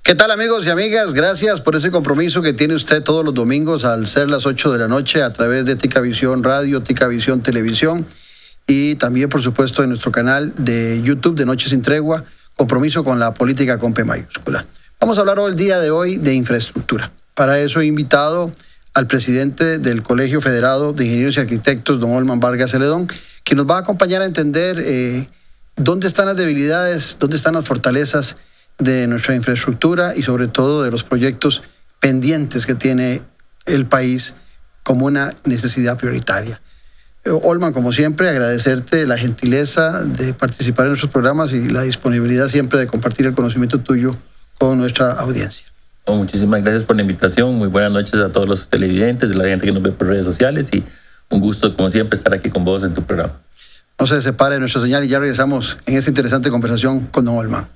¿Qué tal, amigos y amigas? Gracias por ese compromiso que tiene usted todos los domingos al ser las 8 de la noche a través de Ticavisión Radio, Ticavisión Televisión y también, por supuesto, en nuestro canal de YouTube de Noche Sin Tregua, Compromiso con la Política con P mayúscula. Vamos a hablar el día de hoy de infraestructura. Para eso he invitado al presidente del Colegio Federado de Ingenieros y Arquitectos, don Olman Vargas Celedón, que nos va a acompañar a entender dónde están las debilidades, dónde están las fortalezas de nuestra infraestructura y sobre todo de los proyectos pendientes que tiene el país como una necesidad prioritaria. Olman, como siempre, agradecerte la gentileza de participar en nuestros programas y la disponibilidad siempre de compartir el conocimiento tuyo con nuestra audiencia. Muchísimas gracias por la invitación. Muy buenas noches a todos los televidentes, a la gente que nos ve por redes sociales y un gusto, como siempre, estar aquí con vos en tu programa. No se separe de nuestra señal y ya regresamos en esta interesante conversación con don Olman.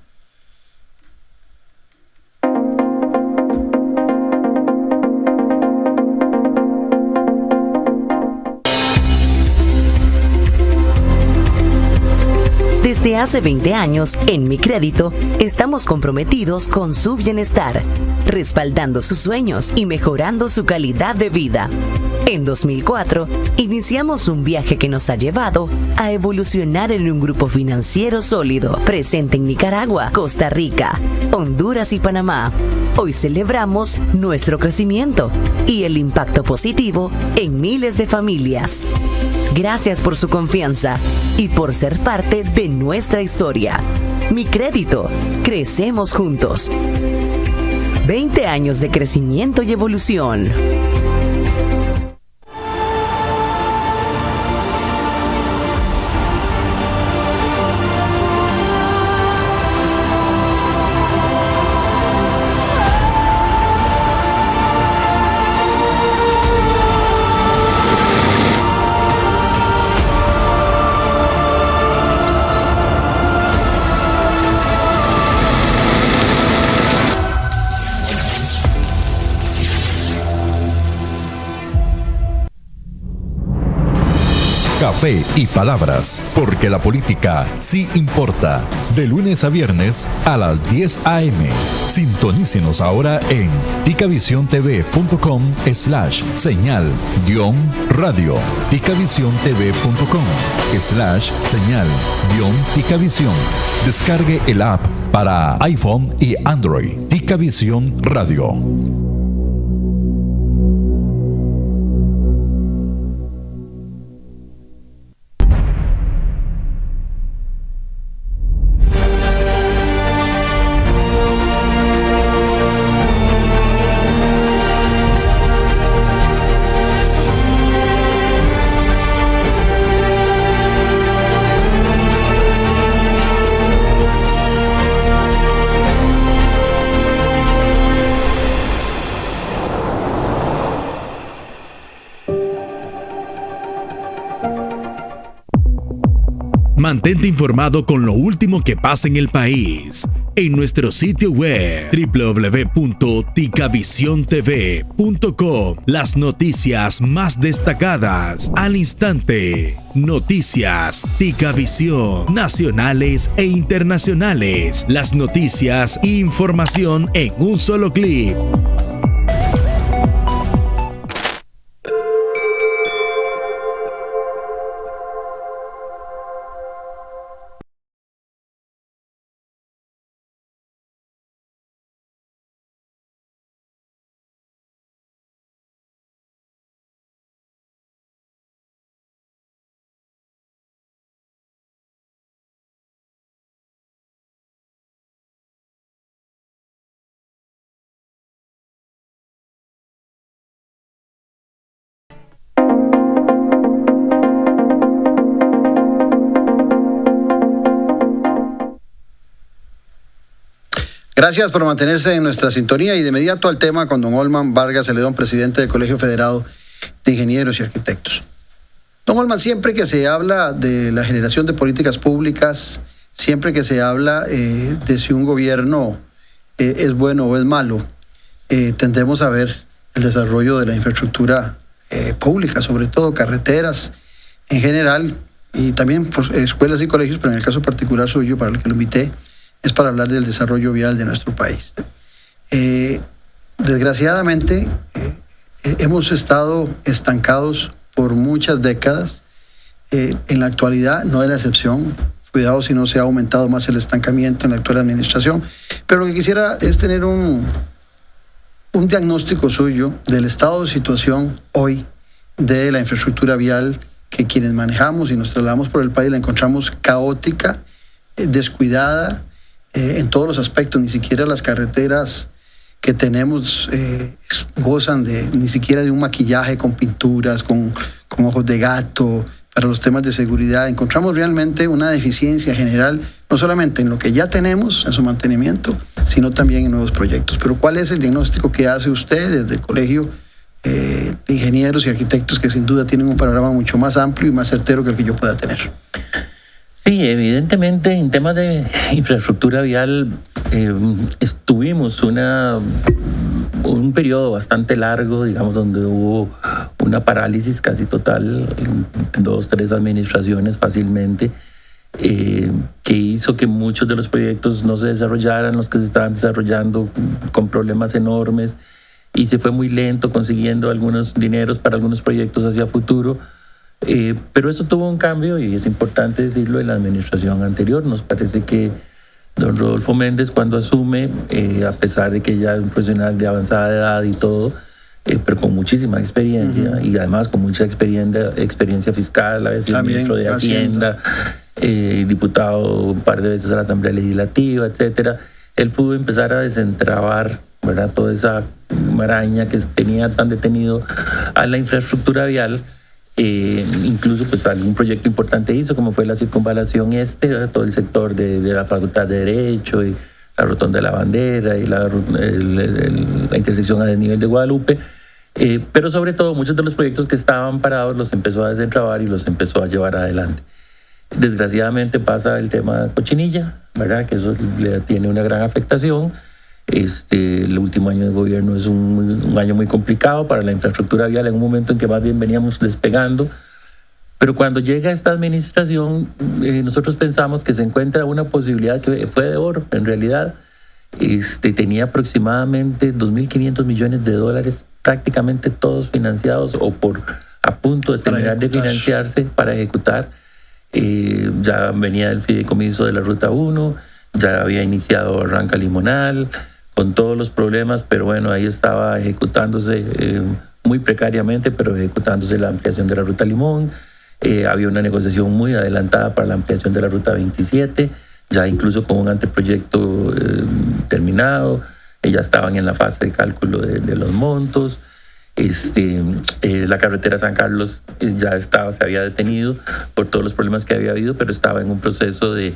Desde hace 20 años, en Mi Crédito, estamos comprometidos con su bienestar, respaldando sus sueños y mejorando su calidad de vida. En 2004, iniciamos un viaje que nos ha llevado a evolucionar en un grupo financiero sólido, presente en Nicaragua, Costa Rica, Honduras y Panamá. Hoy celebramos nuestro crecimiento y el impacto positivo en miles de familias. Gracias por su confianza y por ser parte de nuestra historia. Mi Crédito, crecemos juntos. 20 años de crecimiento y evolución. Café y palabras, porque la política sí importa. De lunes a viernes a las 10 a.m. Sintonícenos ahora en ticavisiontv.com/señal-radio. ticavisiontv.com/señal-ticavisión. Descargue el app para iPhone y Android. Ticavisión Radio. Mantente informado con lo último que pasa en el país en nuestro sitio web www.ticavisiontv.com. Las noticias más destacadas al instante. Noticias Ticavisión, nacionales e internacionales. Las noticias e información en un solo clic. Gracias por mantenerse en nuestra sintonía y de inmediato al tema con don Olman Vargas Celedón, presidente del Colegio Federado de Ingenieros y Arquitectos. Don Olman, siempre que se habla de la generación de políticas públicas, siempre que se habla de si un gobierno es bueno o es malo, tendemos a ver el desarrollo de la infraestructura pública, sobre todo carreteras en general, y también por escuelas y colegios, pero en el caso particular suyo, para el que lo invité, es para hablar del desarrollo vial de nuestro país. Desgraciadamente, hemos estado estancados por muchas décadas. En la actualidad no es la excepción. Cuidado si no se ha aumentado más el estancamiento en la actual administración. Pero lo que quisiera es tener un diagnóstico suyo del estado de situación hoy de la infraestructura vial, que quienes manejamos y nos trasladamos por el país la encontramos caótica, descuidada en todos los aspectos. Ni siquiera las carreteras que tenemos gozan ni siquiera de un maquillaje con pinturas, con ojos de gato. Para los temas de seguridad encontramos realmente una deficiencia general, no solamente en lo que ya tenemos, en su mantenimiento, sino también en nuevos proyectos. Pero ¿cuál es el diagnóstico que hace usted desde el Colegio de Ingenieros y Arquitectos, que sin duda tienen un panorama mucho más amplio y más certero que el que yo pueda tener? Sí, evidentemente en temas de infraestructura vial estuvimos un periodo bastante largo, digamos, donde hubo una parálisis casi total en 2-3 administraciones fácilmente, que hizo que muchos de los proyectos no se desarrollaran, los que se estaban desarrollando con problemas enormes, y se fue muy lento consiguiendo algunos dineros para algunos proyectos hacia futuro. Pero eso tuvo un cambio, y es importante decirlo, en la administración anterior. Nos parece que don Rodolfo Méndez, cuando asume, a pesar de que ya es un profesional de avanzada edad y todo, pero con muchísima experiencia, y además con mucha experiencia fiscal, a veces ministro de Hacienda, diputado un par de veces a la Asamblea Legislativa, etcétera, él pudo empezar a desentrabar, ¿verdad?, toda esa maraña que tenía tan detenido a la infraestructura vial. Incluso pues algún proyecto importante hizo, como fue la circunvalación todo el sector de la Facultad de Derecho y la Rotonda de la Bandera y la intersección a desnivel de Guadalupe, pero sobre todo muchos de los proyectos que estaban parados los empezó a desentrabar y los empezó a llevar adelante. Desgraciadamente pasa el tema Cochinilla, ¿verdad?, que eso le tiene una gran afectación. El último año de gobierno es un año muy complicado para la infraestructura vial, en un momento en que más bien veníamos despegando. Pero cuando llega esta administración, nosotros pensamos que se encuentra una posibilidad que fue de oro. En realidad, tenía aproximadamente 2.500 millones de dólares, prácticamente todos financiados o a punto de terminar de financiarse para ejecutar. Ya venía el fideicomiso de la Ruta 1, ya había iniciado Barranca Limonal, con todos los problemas, pero bueno, ahí estaba ejecutándose muy precariamente, pero ejecutándose la ampliación de la Ruta Limón. Había una negociación muy adelantada para la ampliación de la Ruta 27, ya incluso con un anteproyecto terminado. Ya estaban en la fase de cálculo de los montos. La carretera San Carlos se había detenido por todos los problemas que había habido, pero estaba en un proceso de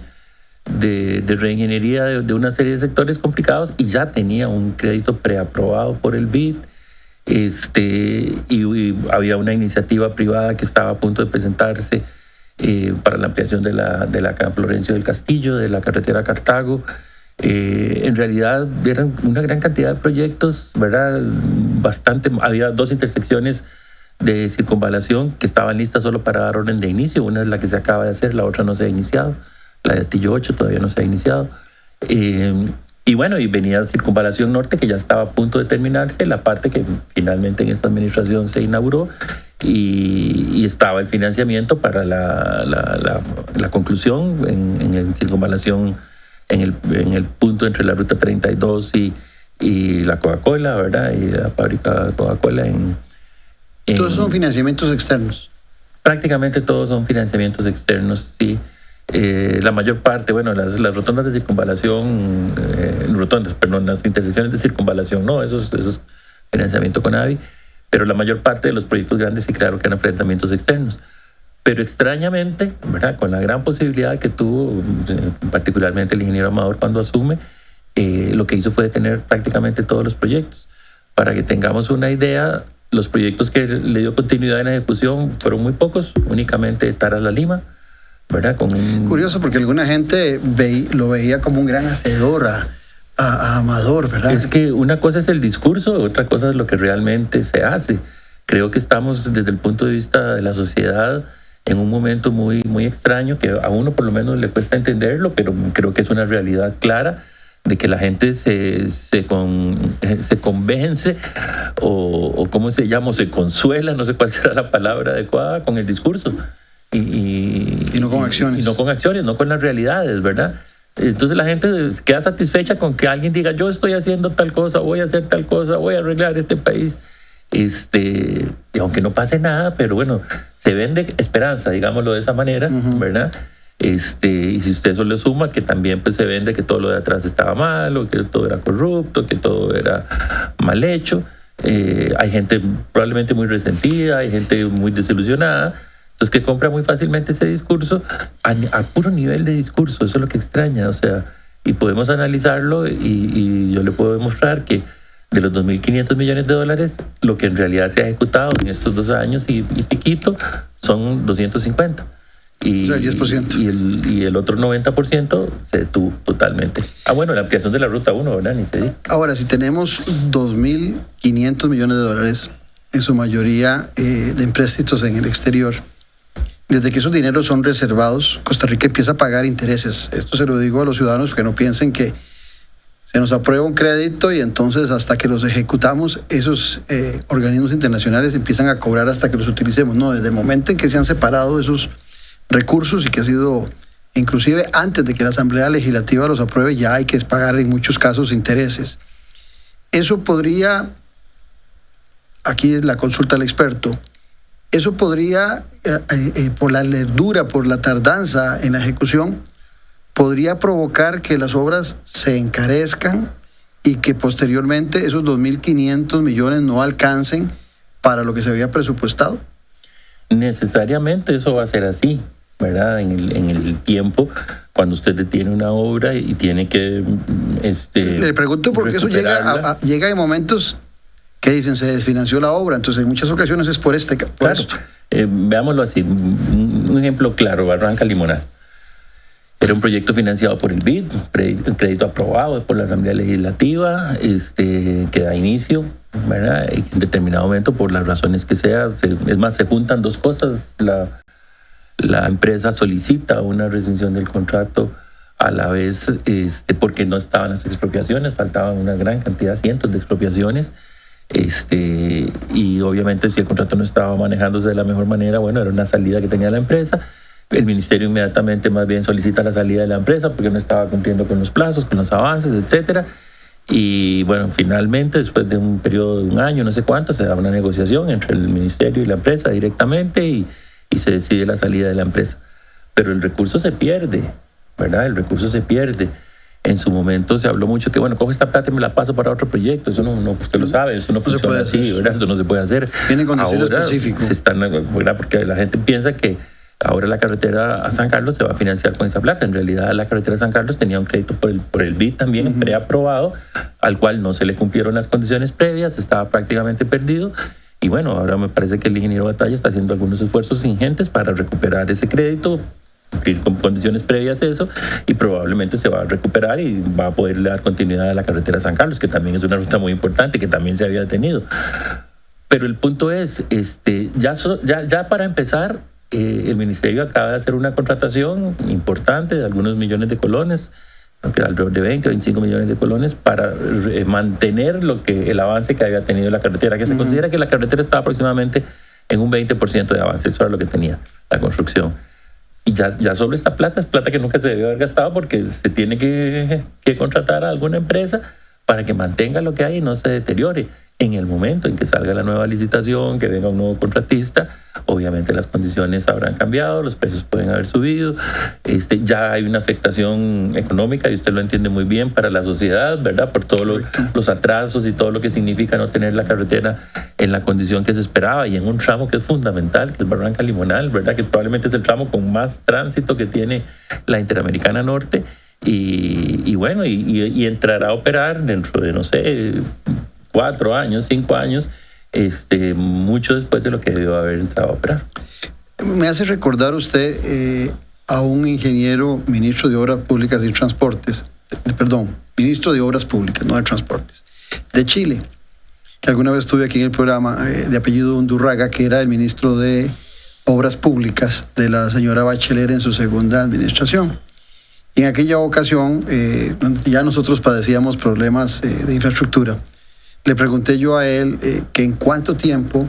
reingeniería de una serie de sectores complicados, y ya tenía un crédito preaprobado por el BID. Y había una iniciativa privada que estaba a punto de presentarse para la ampliación de la Florencio del Castillo, de la carretera Cartago. En realidad eran una gran cantidad de proyectos, ¿verdad? Había 2 intersecciones de circunvalación que estaban listas solo para dar orden de inicio. Una es la que se acaba de hacer, la otra no se ha iniciado. La de Atillo 8 todavía no se ha iniciado. Y bueno, y venía Circunvalación Norte, que ya estaba a punto de terminarse, la parte que finalmente en esta administración se inauguró, y estaba el financiamiento para la conclusión en el Circunvalación, en el punto entre la Ruta 32 y la Coca-Cola, ¿verdad? Y la fábrica Coca-Cola ¿Todos son financiamientos externos? Prácticamente todos son financiamientos externos, sí. La mayor parte, bueno, las rotondas de circunvalación, las intersecciones de circunvalación, no, eso es financiamiento con AVI, pero la mayor parte de los proyectos grandes sí, claro, que eran enfrentamientos externos. Pero extrañamente, ¿verdad?, con la gran posibilidad que tuvo, particularmente el ingeniero Amador cuando asume, lo que hizo fue detener prácticamente todos los proyectos. Para que tengamos una idea, los proyectos que le dio continuidad en la ejecución fueron muy pocos, únicamente Taras La Lima, ¿verdad? Curioso, porque alguna gente lo veía como un gran hacedor a Amador, ¿verdad? Es que una cosa es el discurso, otra cosa es lo que realmente se hace. Creo que estamos, desde el punto de vista de la sociedad, en un momento muy, muy extraño, que a uno por lo menos le cuesta entenderlo, pero creo que es una realidad clara, de que la gente se convence o ¿cómo se llama? Se consuela, no sé cuál será la palabra adecuada, con el discurso. Y no con acciones. Y no con acciones, no con las realidades, ¿verdad? Entonces la gente queda satisfecha con que alguien diga, yo estoy haciendo tal cosa, voy a hacer tal cosa, voy a arreglar este país. Y aunque no pase nada, pero bueno, se vende esperanza, digámoslo de esa manera, ¿verdad? Y si usted eso le suma que también pues, se vende que todo lo de atrás estaba malo, que todo era corrupto, que todo era mal hecho. Hay gente probablemente muy resentida, hay gente muy desilusionada, entonces que compra muy fácilmente ese discurso a puro nivel de discurso. Eso es lo que extraña, o sea, y podemos analizarlo y yo le puedo demostrar que de los 2.500 millones de dólares, lo que en realidad se ha ejecutado en estos 2 años y piquito son 250. O sea, el 10%. Y el otro 90% se detuvo totalmente. Bueno, la ampliación de la Ruta 1, ¿verdad? Ni se dice. Ahora, si tenemos 2.500 millones de dólares, en su mayoría de empréstitos en el exterior, desde que esos dineros son reservados, Costa Rica empieza a pagar intereses. Esto se lo digo a los ciudadanos que no piensen que se nos aprueba un crédito y entonces hasta que los ejecutamos, esos organismos internacionales empiezan a cobrar hasta que los utilicemos. No, desde el momento en que se han separado esos recursos y que ha sido, inclusive antes de que la Asamblea Legislativa los apruebe, ya hay que pagar en muchos casos intereses. Eso podría, aquí es la consulta al experto, eso podría, por la lerdura, por la tardanza en la ejecución, podría provocar que las obras se encarezcan y que posteriormente esos 2.500 millones no alcancen para lo que se había presupuestado. Necesariamente eso va a ser así, ¿verdad? En el tiempo, cuando usted detiene una obra y tiene que le pregunto porque eso llega en momentos que dicen se desfinanció la obra, entonces en muchas ocasiones es por esto. Veámoslo así, un ejemplo claro, Barranca Limonal. Era un proyecto financiado por el BID, un crédito aprobado por la Asamblea Legislativa, que da inicio, ¿verdad? En determinado momento, por las razones que sea, es más, se juntan dos cosas. La empresa solicita una rescisión del contrato a la vez, porque no estaban las expropiaciones, faltaban una gran cantidad, cientos de expropiaciones, y obviamente si el contrato no estaba manejándose de la mejor manera, bueno, era una salida que tenía la empresa. El ministerio inmediatamente más bien solicita la salida de la empresa porque no estaba cumpliendo con los plazos, con los avances, etcétera. Y bueno, finalmente, después de un periodo de 1 año, no sé cuánto, se da una negociación entre el ministerio y la empresa directamente y se decide la salida de la empresa. Pero el recurso se pierde, ¿verdad? El recurso se pierde. En su momento se habló mucho que, bueno, cojo esta plata y me la paso para otro proyecto. Eso no usted lo sabe, eso no funciona así, ¿verdad? Eso no se puede hacer. Tienen condiciones específicas. ¿Verdad? Porque la gente piensa que ahora la carretera a San Carlos se va a financiar con esa plata. En realidad la carretera a San Carlos tenía un crédito por el BID también preaprobado, al cual no se le cumplieron las condiciones previas, estaba prácticamente perdido. Y bueno, ahora me parece que el ingeniero Batalla está haciendo algunos esfuerzos ingentes para recuperar ese crédito, cumplir con condiciones previas a eso, y probablemente se va a recuperar y va a poder dar continuidad a la carretera a San Carlos, que también es una ruta muy importante, que también se había detenido. Pero el punto es, ya para empezar, el ministerio acaba de hacer una contratación importante de algunos millones de colones, que era alrededor de 20 o 25 millones de colones, para mantener el avance que había tenido la carretera, que se considera que la carretera estaba aproximadamente en un 20% de avance. Eso era lo que tenía la construcción. Y ya solo esta plata es plata que nunca se debió haber gastado, porque se tiene que contratar a alguna empresa para que mantenga lo que hay y no se deteriore. En el momento en que salga la nueva licitación, que venga un nuevo contratista, obviamente las condiciones habrán cambiado, los precios pueden haber subido, ya hay una afectación económica, y usted lo entiende muy bien, para la sociedad, ¿verdad? Por todos los atrasos y todo lo que significa no tener la carretera en la condición que se esperaba, y en un tramo que es fundamental, que es Barranca Limonal, ¿verdad? Que probablemente es el tramo con más tránsito que tiene la Interamericana Norte, y bueno, y entrará a operar dentro de, no sé, 4 años, 5 años, mucho después de lo que debió haber entrado a operar. Me hace recordar usted a un ingeniero, ministro de Obras Públicas y Transportes, ministro de Obras Públicas, no de Transportes, de Chile, que alguna vez estuve aquí en el programa, de apellido Undurraga, que era el ministro de Obras Públicas de la señora Bachelet en su segunda administración. Y en aquella ocasión, ya nosotros padecíamos problemas de infraestructura. Le pregunté yo a él que en cuánto tiempo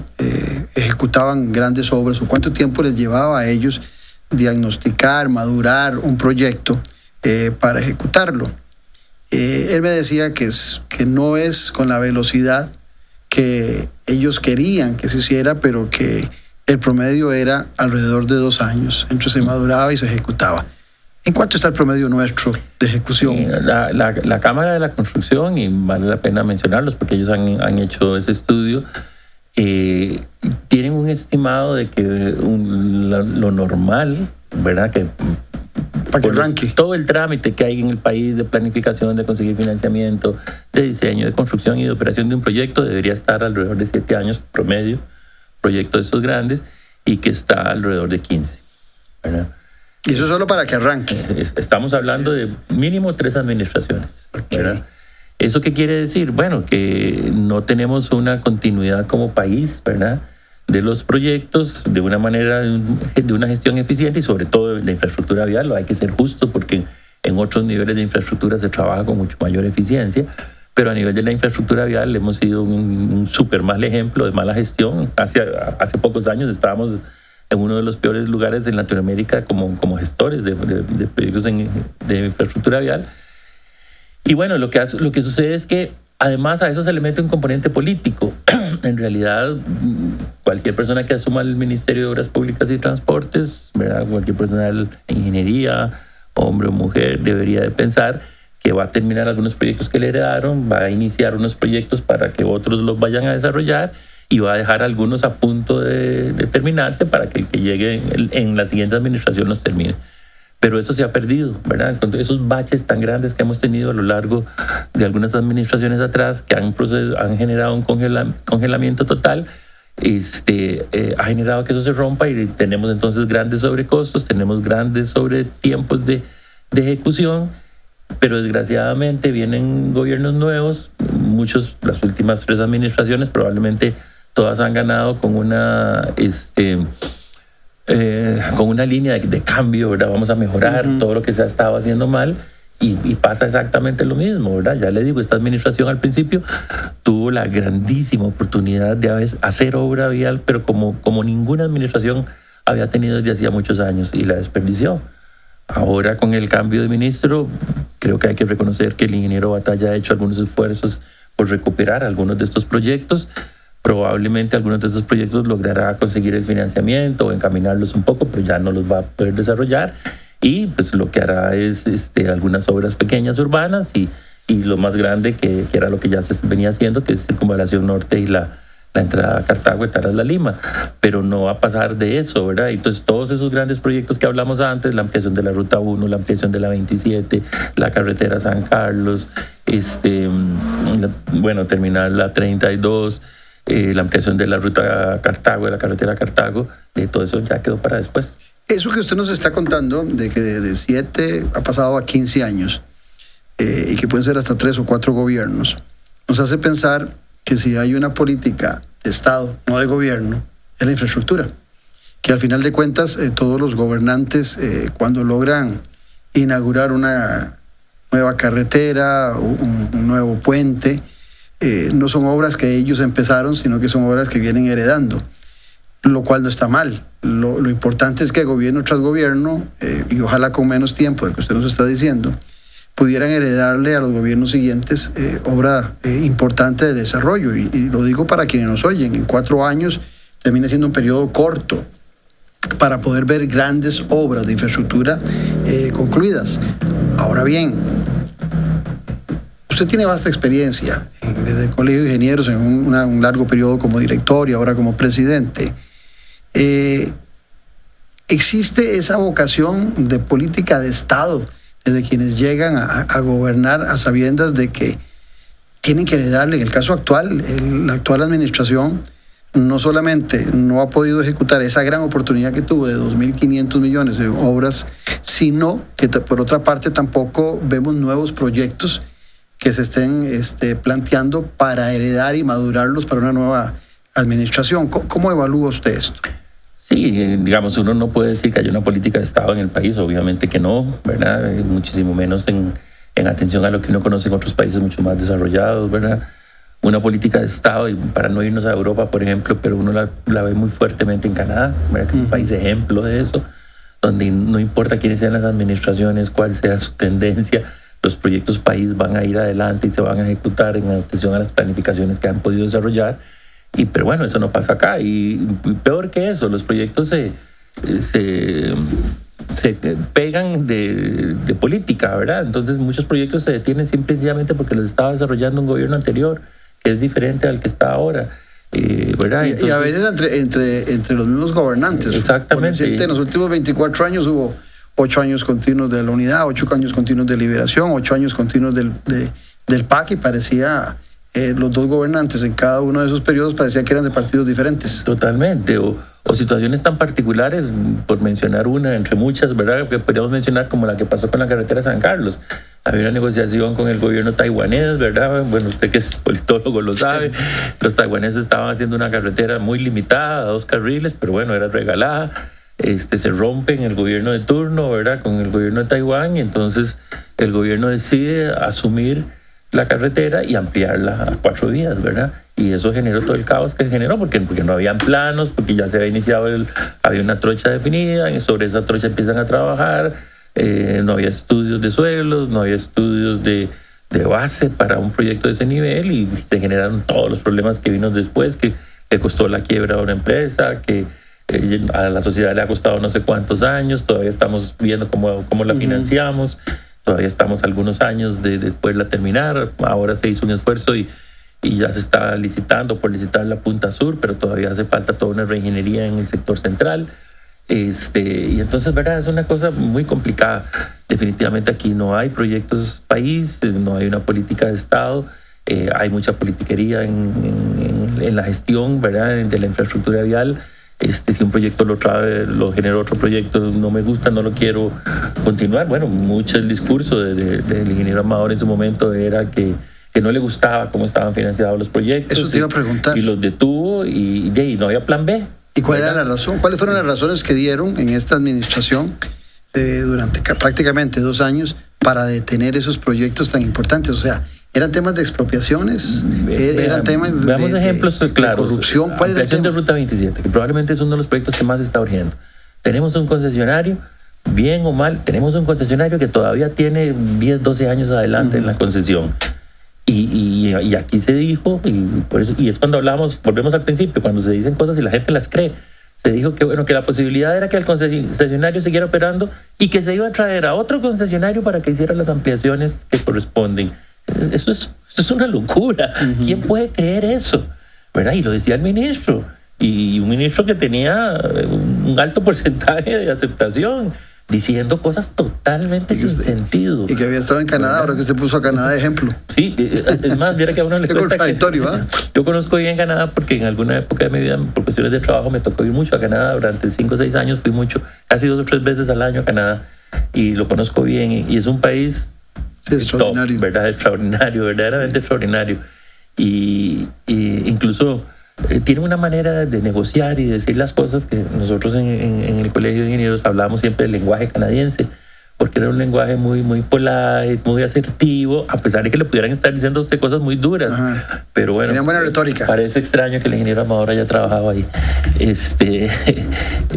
ejecutaban grandes obras o cuánto tiempo les llevaba a ellos diagnosticar, madurar un proyecto para ejecutarlo. Él me decía que no es con la velocidad que ellos querían que se hiciera, pero que el promedio era alrededor de 2 años, entre se maduraba y se ejecutaba. ¿En cuánto está el promedio nuestro de ejecución? Sí, la Cámara de la Construcción, y vale la pena mencionarlos porque ellos han hecho ese estudio, tienen un estimado de que lo normal, ¿verdad? Que para que arranque. Todo el trámite que hay en el país de planificación, de conseguir financiamiento, de diseño, de construcción y de operación de un proyecto debería estar alrededor de 7 años promedio, proyectos de estos grandes, y que está alrededor de 15, ¿verdad? Y eso solo para que arranque. Estamos hablando de mínimo 3 administraciones, ¿verdad? ¿Eso qué quiere decir? Bueno, que no tenemos una continuidad como país, ¿verdad?, de los proyectos de una manera, de una gestión eficiente, y sobre todo de la infraestructura vial. Hay que ser justo porque en otros niveles de infraestructura se trabaja con mucho mayor eficiencia, pero a nivel de la infraestructura vial hemos sido un súper mal ejemplo de mala gestión. Hace pocos años estábamos en uno de los peores lugares en Latinoamérica como gestores de proyectos de infraestructura vial. Y bueno, lo que sucede es que además a eso se le mete un componente político. En realidad, cualquier persona que asuma el Ministerio de Obras Públicas y Transportes, ¿verdad?, cualquier personal en ingeniería, hombre o mujer, debería de pensar que va a terminar algunos proyectos que le heredaron, va a iniciar unos proyectos para que otros los vayan a desarrollar, y va a dejar algunos a punto de terminarse para que el que llegue en la siguiente administración los termine. Pero eso se ha perdido, ¿verdad? Entonces, esos baches tan grandes que hemos tenido a lo largo de algunas administraciones atrás, que han generado un congelamiento total, ha generado que eso se rompa, y tenemos entonces grandes sobrecostos, tenemos grandes sobretiempos de ejecución, pero desgraciadamente vienen gobiernos nuevos, las últimas 3 administraciones probablemente todas han ganado con una línea de cambio, ¿verdad? Vamos a mejorar todo lo que se ha estado haciendo mal, y pasa exactamente lo mismo, ¿verdad? Ya le digo, esta administración al principio tuvo la grandísima oportunidad de hacer obra vial, pero como ninguna administración había tenido desde hacía muchos años, y la desperdició. Ahora, con el cambio de ministro, creo que hay que reconocer que el ingeniero Batalla ha hecho algunos esfuerzos por recuperar algunos de estos proyectos. Probablemente algunos de estos proyectos logrará conseguir el financiamiento o encaminarlos un poco, pero ya no los va a poder desarrollar, y pues lo que hará es algunas obras pequeñas urbanas, y lo más grande que era lo que ya se venía haciendo, que es Circunvalación Norte y la entrada a Cartago y Taras La Lima, pero no va a pasar de eso, ¿verdad? Entonces todos esos grandes proyectos que hablamos antes, la ampliación de la Ruta 1, la ampliación de la 27, la carretera San Carlos, terminar la 32, la ampliación de la ruta Cartago, de la carretera Cartago, todo eso ya quedó para después. Eso que usted nos está contando, de que de 7 ha pasado a 15 años, y que pueden ser hasta 3 o 4 gobiernos, nos hace pensar que si hay una política de Estado, no de gobierno, es la infraestructura. Que al final de cuentas, todos los gobernantes, cuando logran inaugurar una nueva carretera, un nuevo puente, no son obras que ellos empezaron, sino que son obras que vienen heredando, lo cual no está mal. Lo importante es que gobierno tras gobierno, y ojalá con menos tiempo del que usted nos está diciendo, pudieran heredarle a los gobiernos siguientes obra importante de desarrollo. Y lo digo para quienes nos oyen, en 4 años termina siendo un periodo corto para poder ver grandes obras de infraestructura concluidas. Ahora bien, usted tiene vasta experiencia desde el Colegio de Ingenieros en un largo periodo como director y ahora como presidente. ¿Existe esa vocación de política de Estado desde quienes llegan a gobernar a sabiendas de que tienen que heredarle? En el caso actual, la actual administración no solamente no ha podido ejecutar esa gran oportunidad que tuvo de 2.500 millones de obras, sino que por otra parte tampoco vemos nuevos proyectos que se estén planteando para heredar y madurarlos para una nueva administración. ¿Cómo evalúa usted esto? Sí, digamos, uno no puede decir que haya una política de Estado en el país, obviamente que no, ¿verdad? Muchísimo menos en atención a lo que uno conoce en otros países mucho más desarrollados, ¿verdad? Una política de Estado, y para no irnos a Europa, por ejemplo, pero uno la ve muy fuertemente en Canadá, ¿verdad? Que es un país ejemplo de eso, donde no importa quiénes sean las administraciones, cuál sea su tendencia, los proyectos país van a ir adelante y se van a ejecutar en atención a las planificaciones que han podido desarrollar. Pero bueno, eso no pasa acá. Y peor que eso, los proyectos se pegan de política, ¿verdad? Entonces muchos proyectos se detienen simplemente porque los estaba desarrollando un gobierno anterior, que es diferente al que está ahora. ¿verdad? Entonces, y a veces entre los mismos gobernantes. Exactamente. Por decirte, en los últimos 24 años hubo 8 años continuos de la unidad, 8 años continuos de liberación, 8 años continuos del PAC, y parecía los dos gobernantes en cada uno de esos periodos parecía que eran de partidos diferentes. Totalmente, o situaciones tan particulares, por mencionar una entre muchas, ¿verdad? Que podríamos mencionar como la que pasó con la carretera San Carlos. Había una negociación con el gobierno taiwanés, ¿verdad? Bueno, usted que es politólogo lo sabe. Los taiwaneses estaban haciendo una carretera muy limitada, 2 carriles, pero bueno, era regalada. Se rompe en el gobierno de turno, ¿verdad? Con el gobierno de Taiwán, y entonces el gobierno decide asumir la carretera y ampliarla a 4 vías, ¿verdad? Y eso generó todo el caos que generó, porque no habían planos, porque ya se había iniciado, había una trocha definida, y sobre esa trocha empiezan a trabajar, no había estudios de suelos, no había estudios de base para un proyecto de ese nivel, y se generaron todos los problemas que vino después, que le costó la quiebra a una empresa, que a la sociedad le ha costado no sé cuántos años, todavía estamos viendo cómo la financiamos. Todavía estamos algunos años de poderla terminar. Ahora se hizo un esfuerzo y ya se está licitando por licitar la punta sur, pero todavía hace falta toda una reingeniería en el sector central. Y entonces, ¿verdad? Es una cosa muy complicada. Definitivamente aquí no hay proyectos país, no hay una política de Estado. Hay mucha politiquería en la gestión, ¿verdad? De la infraestructura vial. Si un proyecto lo genera otro proyecto, no me gusta, no lo quiero continuar. Bueno, mucho el discurso del ingeniero Amador en su momento era que no le gustaba cómo estaban financiados los proyectos. Eso te iba a preguntar. Y los detuvo y no había plan B. ¿Y cuál era la razón? ¿Cuáles fueron las razones que dieron en esta administración durante prácticamente 2 años para detener esos proyectos tan importantes? O sea, ¿eran temas de expropiaciones? ¿Eran temas veamos ejemplos claros. De corrupción? ¿Cuál era el tema? De Ruta 27, que probablemente es uno de los proyectos que más se está urgiendo. Tenemos un concesionario, bien o mal, tenemos un concesionario que todavía tiene 10, 12 años adelante en la concesión. Y aquí se dijo, y es cuando hablamos, volvemos al principio, cuando se dicen cosas y la gente las cree. Se dijo que la posibilidad era que el concesionario siguiera operando y que se iba a traer a otro concesionario para que hiciera las ampliaciones que corresponden. Eso es una locura. ¿Quién puede creer eso? ¿Verdad? Y lo decía el ministro. Y un ministro que tenía un alto porcentaje de aceptación, diciendo cosas totalmente sin sentido. Y que había estado en Canadá, ahora que se puso a Canadá de ejemplo. Sí, es más, viera que a uno le cuesta. Yo conozco bien Canadá porque en alguna época de mi vida, por cuestiones de trabajo, me tocó ir mucho a Canadá. Durante 5 o 6 años fui mucho, casi 2 o 3 veces al año a Canadá. Y lo conozco bien. Y es un país... Sí, extraordinario. Top, ¿verdad? Extraordinario, verdaderamente extraordinario. Y incluso tiene una manera de negociar y decir las cosas que nosotros en el Colegio de Ingenieros hablábamos siempre del lenguaje canadiense, porque era un lenguaje muy, muy polite, muy asertivo, a pesar de que le pudieran estar diciendo cosas muy duras. Ajá. Pero bueno, tenían buena retórica. Parece extraño que el ingeniero Amador haya trabajado ahí.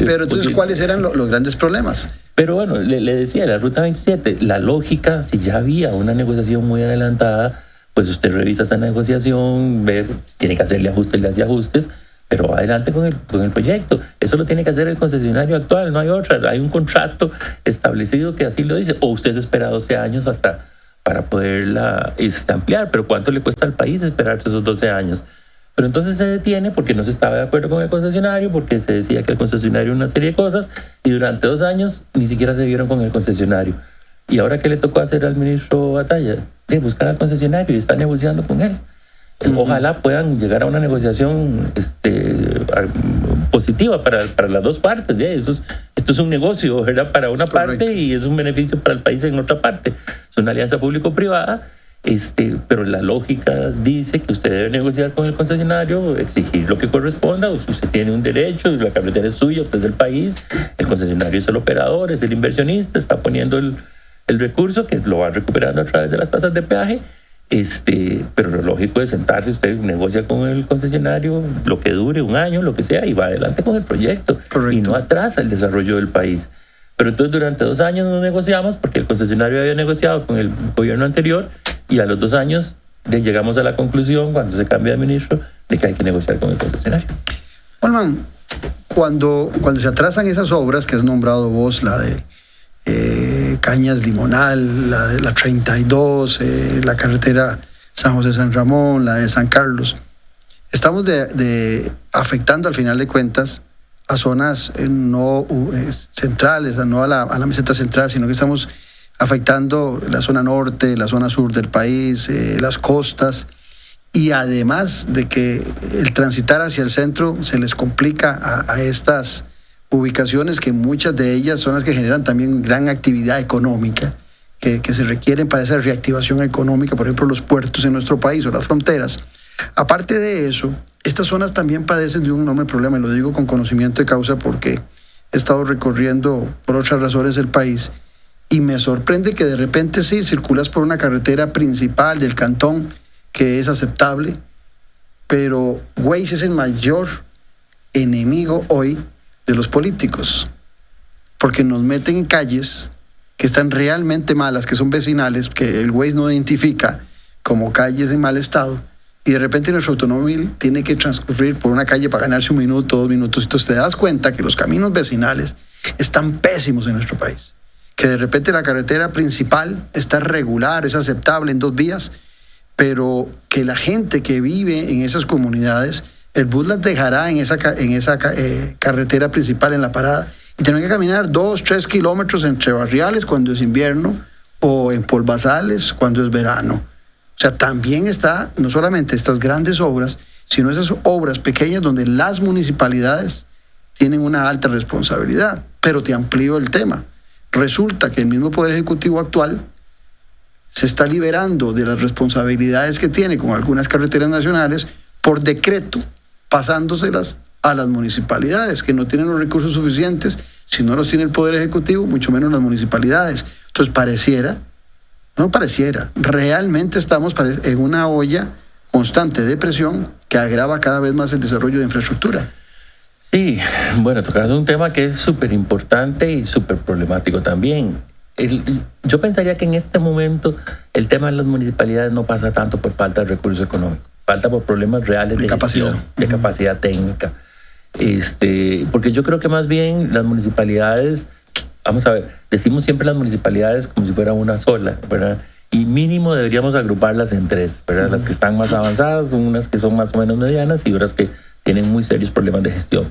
Pero entonces, ¿cuáles eran los grandes problemas? Pero bueno, le decía, la Ruta 27, la lógica, si ya había una negociación muy adelantada, pues usted revisa esa negociación, ve, tiene que hacerle ajustes, le hace ajustes, pero adelante con el proyecto. Eso lo tiene que hacer el concesionario actual, no hay otra. Hay un contrato establecido que así lo dice. O usted se espera 12 años hasta para poderla ampliar, pero ¿cuánto le cuesta al país esperarse esos 12 años? Pero entonces se detiene porque no se estaba de acuerdo con el concesionario, porque se decía que el concesionario una serie de cosas, y durante 2 años ni siquiera se vieron con el concesionario. ¿Y ahora qué le tocó hacer al ministro Batalla? Buscar al concesionario y estar negociando con él. Ojalá puedan llegar a una negociación positiva para las 2 partes. Esto es un negocio, ¿verdad? Para una parte y es un beneficio para el país en otra parte. Es una alianza público-privada. Pero la lógica dice que usted debe negociar con el concesionario, exigir lo que corresponda. Usted tiene un derecho, la carretera es suya, usted es el país, el concesionario es el operador, es el inversionista, está poniendo el recurso que lo va recuperando a través de las tasas de peaje. Pero lo lógico es sentarse, usted negocia con el concesionario lo que dure, un año, lo que sea, y va adelante con el proyecto. Correcto. Y no atrasa el desarrollo del país. Pero entonces durante 2 años no negociamos porque el concesionario había negociado con el gobierno anterior, y a los 2 años llegamos a la conclusión, cuando se cambia de ministro, de que hay que negociar con el concesionario. Holman, cuando se atrasan esas obras que has nombrado vos, la de Cañas Limonal, la de la 32, la carretera San José-San Ramón, la de San Carlos, estamos afectando al final de cuentas a zonas no centrales, no a la meseta central, sino que estamos afectando la zona norte, la zona sur del país, las costas, y además de que el transitar hacia el centro se les complica a estas ubicaciones, que muchas de ellas son las que generan también gran actividad económica que se requieren para esa reactivación económica, por ejemplo los puertos en nuestro país o las fronteras. Aparte de eso, estas zonas también padecen de un enorme problema, y lo digo con conocimiento de causa porque he estado recorriendo por otras razones el país, y me sorprende que de repente sí circulas por una carretera principal del cantón que es aceptable, pero Waze es el mayor enemigo hoy de los políticos, porque nos meten en calles que están realmente malas, que son vecinales, que el Waze no identifica como calles en mal estado, y de repente nuestro automóvil tiene que transcurrir por una calle para ganarse 1 minuto, 2 minutos. Entonces te das cuenta que los caminos vecinales están pésimos en nuestro país, que de repente la carretera principal está regular, es aceptable en 2 vías, pero que la gente que vive en esas comunidades, el bus las dejará en esa carretera principal, en la parada, y tienen que caminar 2-3 kilómetros entre barriales cuando es invierno, o en polvazales cuando es verano. O sea, también está no solamente estas grandes obras, sino esas obras pequeñas donde las municipalidades tienen una alta responsabilidad. Pero te amplío el tema. Resulta que el mismo Poder Ejecutivo actual se está liberando de las responsabilidades que tiene con algunas carreteras nacionales por decreto, pasándoselas a las municipalidades, que no tienen los recursos suficientes. Si no los tiene el Poder Ejecutivo, mucho menos las municipalidades. Entonces realmente estamos en una olla constante de presión que agrava cada vez más el desarrollo de infraestructura. Sí, bueno, tocas un tema que es súper importante y súper problemático también. Yo pensaría que en este momento el tema de las municipalidades no pasa tanto por falta de recursos económicos, falta por problemas reales de gestión, de capacidad técnica. Porque yo creo que más bien las municipalidades, vamos a ver, decimos siempre las municipalidades como si fuera una sola, ¿verdad? Y mínimo deberíamos agruparlas en 3, ¿verdad? Las que están más avanzadas son unas que son más o menos medianas y otras que tienen muy serios problemas de gestión.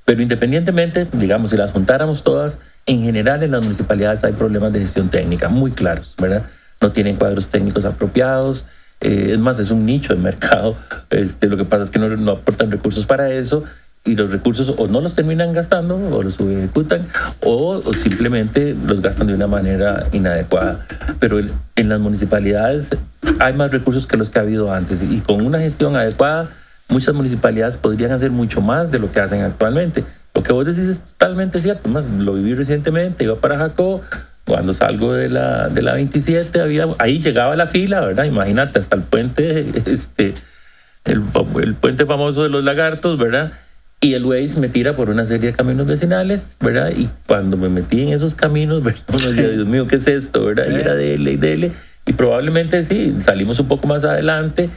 Pero independientemente, digamos, si las juntáramos todas, en general en las municipalidades hay problemas de gestión técnica muy claros, ¿verdad? No tienen cuadros técnicos apropiados, es más, es un nicho de mercado. Lo que pasa es que no aportan recursos para eso, y los recursos o no los terminan gastando o los subejecutan o simplemente los gastan de una manera inadecuada. Pero en las municipalidades hay más recursos que los que ha habido antes, y con una gestión adecuada muchas municipalidades podrían hacer mucho más de lo que hacen actualmente. Lo que vos decís es totalmente cierto. Más, lo viví recientemente, iba para Jacó, cuando salgo de la 27, ahí llegaba la fila, ¿verdad? Imagínate, hasta el puente, el puente famoso de los Lagartos, ¿verdad? Y el Waze me tira por una serie de caminos vecinales, ¿verdad? Y cuando me metí en esos caminos, ¿verdad? Uno decía, Dios mío, ¿qué es esto, verdad? Y era dele. Y probablemente sí, salimos un poco más adelante,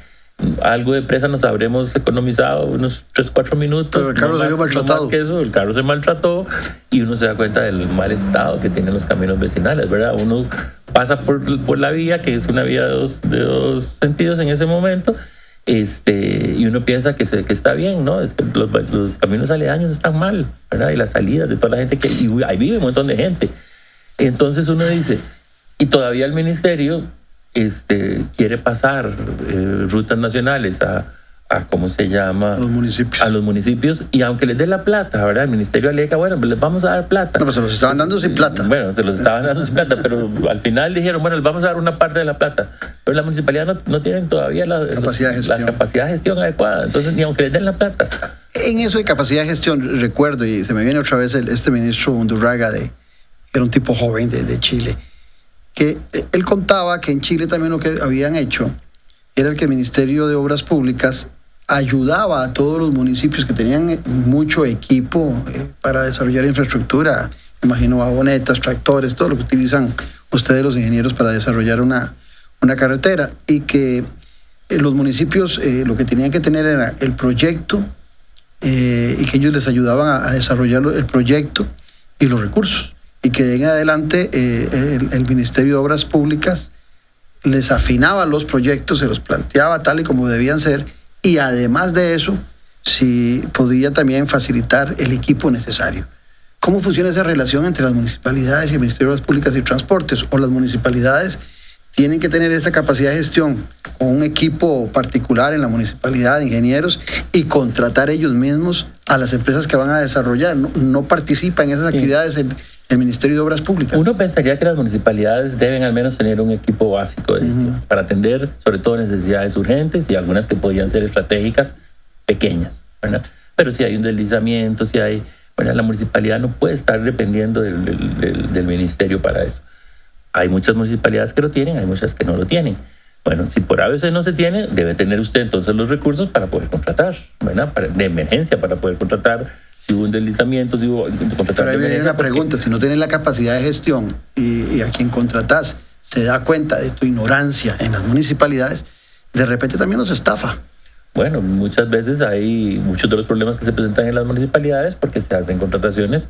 algo de presa nos habremos economizado unos 3-4 minutos. Pero el carro salió maltratado. No más que eso, el carro se maltrató y uno se da cuenta del mal estado que tienen los caminos vecinales, ¿verdad? Uno pasa por la vía, que es una vía de dos sentidos en ese momento, y uno piensa que está bien, ¿no? Es que los caminos aledaños están mal, ¿verdad? Y las salidas de toda la gente y ahí vive un montón de gente. Entonces uno dice, y todavía el ministerio quiere pasar rutas nacionales ¿cómo se llama? A los municipios, y aunque les dé la plata, ¿verdad? El ministerio alega, bueno, pues les vamos a dar plata. No, pues se los estaban dando sin plata. Bueno, se los estaban dando sin plata, pero al final dijeron, bueno, les vamos a dar una parte de la plata. Pero la municipalidad no tienen todavía la capacidad de gestión adecuada, entonces ni aunque les den la plata. En eso de capacidad de gestión, recuerdo, y se me viene otra vez este ministro Undurraga, era un tipo joven de Chile, que él contaba que en Chile también lo que habían hecho era el que el Ministerio de Obras Públicas ayudaba a todos los municipios que tenían mucho equipo para desarrollar infraestructura, me imagino vagonetas, tractores, todo lo que utilizan ustedes los ingenieros para desarrollar una carretera, y que los municipios lo que tenían que tener era el proyecto y que ellos les ayudaban a desarrollar el proyecto y los recursos, y que en adelante el Ministerio de Obras Públicas les afinaba los proyectos, se los planteaba tal y como debían ser, y además de eso, si podía también facilitar el equipo necesario. ¿Cómo funciona esa relación entre las municipalidades y el Ministerio de Obras Públicas y Transportes? ¿O las municipalidades tienen que tener esa capacidad de gestión con un equipo particular en la municipalidad de ingenieros y contratar ellos mismos a las empresas que van a desarrollar? No participa en esas actividades el Ministerio de Obras Públicas. Uno pensaría que las municipalidades deben al menos tener un equipo básico de gestión para atender sobre todo necesidades urgentes y algunas que podrían ser estratégicas pequeñas, ¿verdad? Pero si hay un deslizamiento, la municipalidad no puede estar dependiendo del ministerio para eso. Hay muchas municipalidades que lo tienen, hay muchas que no lo tienen. Bueno, si por ABC no se tiene, debe tener usted entonces los recursos para poder contratar, ¿verdad? De emergencia, para poder contratar. Si hubo un deslizamiento, si hubo contratar. Pero ahí viene una pregunta: si no tienes la capacidad de gestión y a quien contratás se da cuenta de tu ignorancia en las municipalidades, de repente también los estafa. Bueno, muchas veces hay muchos de los problemas que se presentan en las municipalidades porque se hacen contrataciones